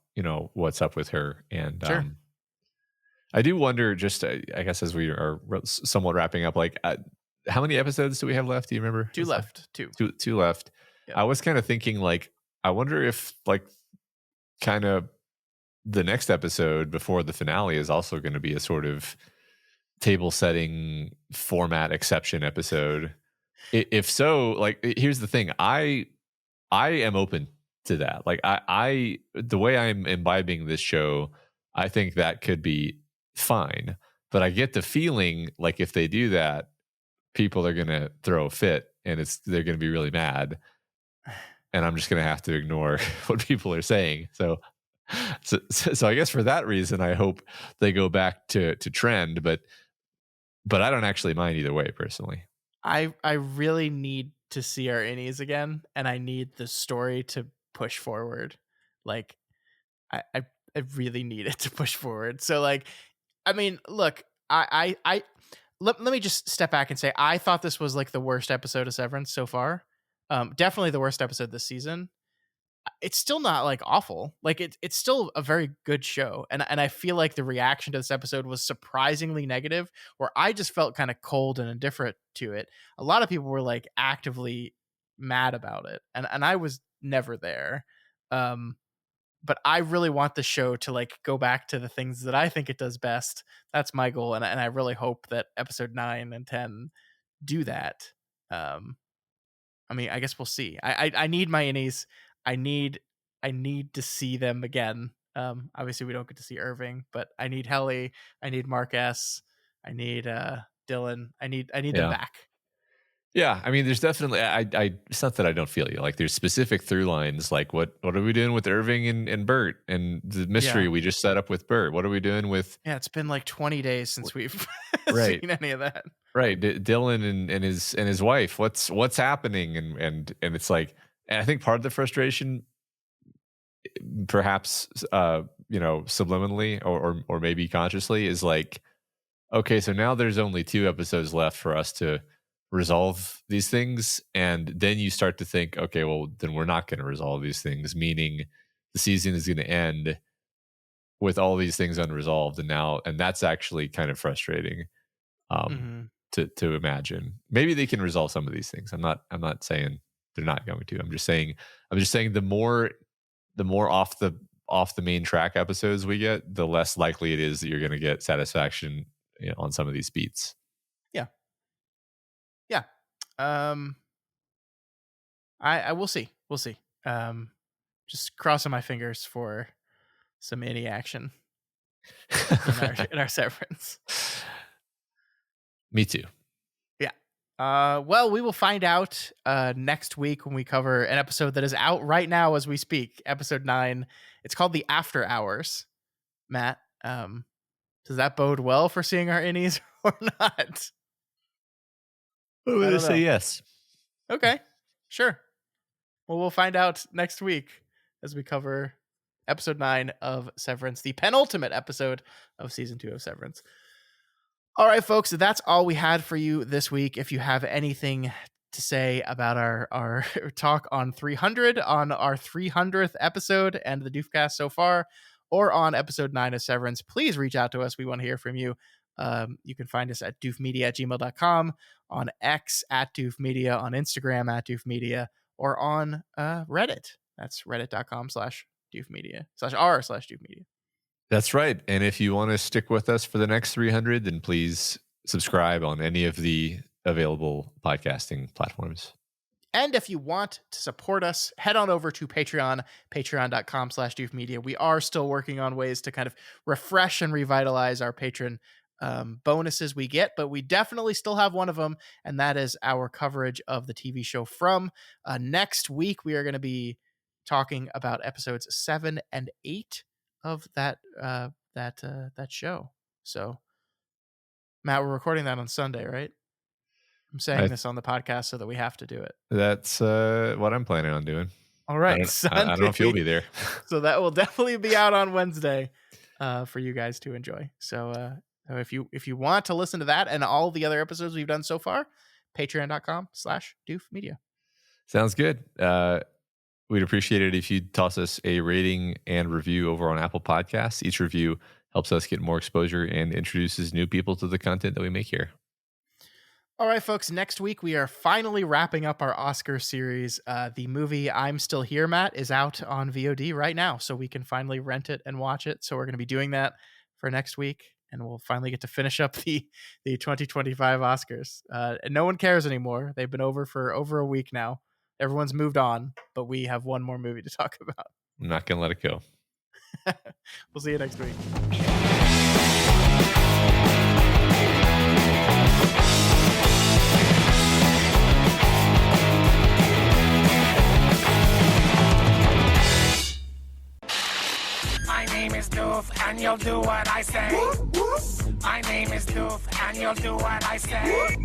what's up with her. And Sure. I do wonder, just, I guess, as we are somewhat wrapping up, like, how many episodes do we have left? Do you remember? Two left. Two. Two left. Yep. I was kind of thinking, like, I wonder if, like, kind of the next episode before the finale is also going to be a sort of table setting format exception episode. If so, like, here's the thing. I am open to that. Like I the way I'm imbibing this show, I think that could be fine. But I get the feeling like if they do that, people are gonna throw a fit and they're gonna be really mad. And I'm just gonna have to ignore what people are saying. So I guess for that reason, I hope they go back to trend, but I don't actually mind either way personally. I really need to see our innies again, and I need the story to push forward. Like I I, I really need it to push forward. So like, I mean, look, let me just step back and say I thought this was like the worst episode of Severance so far. Definitely the worst episode this season. It's still not like awful. Like it's still a very good show. And I feel like the reaction to this episode was surprisingly negative, where I just felt kind of cold and indifferent to it. A lot of people were like actively mad about it. And I was never there. Um but I really want the show to like go back to the things that I think it does best. That's my goal. And I really hope that episode 9 and 10 do that. Um I mean, I guess we'll see. I need my innies. I need I need to see them again. Obviously we don't get to see Irving, but I need Helly. I need Mark S. I need Dylan. I need them Yeah. back. Yeah, I mean, there's definitely. It's not that I don't feel you. Like, there's specific through lines. Like, what are we doing with Irving and Bert and the mystery Yeah. we just set up with Bert? What are we doing with Yeah, it's been like 20 days since we've right, seen any of that. right, Dylan and his wife? What's happening? And it's like, and I think part of the frustration, perhaps, subliminally or maybe consciously, is like, okay, so now there's only 2 episodes left for us to resolve these things, and then you start to think, okay, well, then we're not gonna resolve these things, meaning the season is gonna end with all these things unresolved, and that's actually kind of frustrating, um, Hmm. to imagine. Maybe they can resolve some of these things. I'm not saying they're not going to. I'm just saying the more off the main track episodes we get, the less likely it is that you're gonna get satisfaction, on some of these beats. Yeah. Yeah. Um I will see. We'll see. Just crossing my fingers for some any action in our in our severance. Me too. Yeah. Well, we will find out next week when we cover an episode that is out right now as we speak, episode 9. It's called The After Hours. Matt, does that bode well for seeing our innies or not? I'm I gonna don't say know. yes. Okay, sure. Well, we'll find out next week as we cover episode 9 of Severance, the penultimate episode of season 2 of Severance. All right, folks, that's all we had for you this week. If you have anything to say about our talk on 300, on our 300th episode and the Doofcast so far, or on episode 9 of Severance, please reach out to us. We want to hear from you. You can find us at doofmedia@gmail.com, on X at doofmedia, on Instagram at doofmedia, or on Reddit. That's reddit.com/doofmedia/r/doofmedia. That's right. And if you want to stick with us for the next 300, then please subscribe on any of the available podcasting platforms. And if you want to support us, head on over to Patreon, patreon.com/doofmedia. We are still working on ways to kind of refresh and revitalize our patron bonuses we get, but we definitely still have one of them, and that is our coverage of the TV show From. Next week, we are going to be talking about episodes 7 and 8 of that show. So, Matt, we're recording that on Sunday, right? I'm saying I, this on the podcast so that we have to do it. that's what I'm planning on doing. All I right, don't I don't know if you'll Sunday. be there. So that will definitely be out on Wednesday for you guys to enjoy. So if you want to listen to that and all the other episodes we've done so far, patreon.com/doofmedia. Sounds good. We'd appreciate it if you'd toss us a rating and review over on Apple Podcasts. Each review helps us get more exposure and introduces new people to the content that we make here. All right, folks. Next week, we are finally wrapping up our Oscar series. The movie I'm Still Here, Matt, is out on VOD right now, so we can finally rent it and watch it. So we're going to be doing that for next week, and we'll finally get to finish up the 2025 Oscars. And no one cares anymore. They've been over for over a week now. Everyone's moved on, but we have one more movie to talk about. I'm not going to let it go. We'll see you next week. My name is Doof, and you'll do what I say. My name is Doof, and you'll do what I say.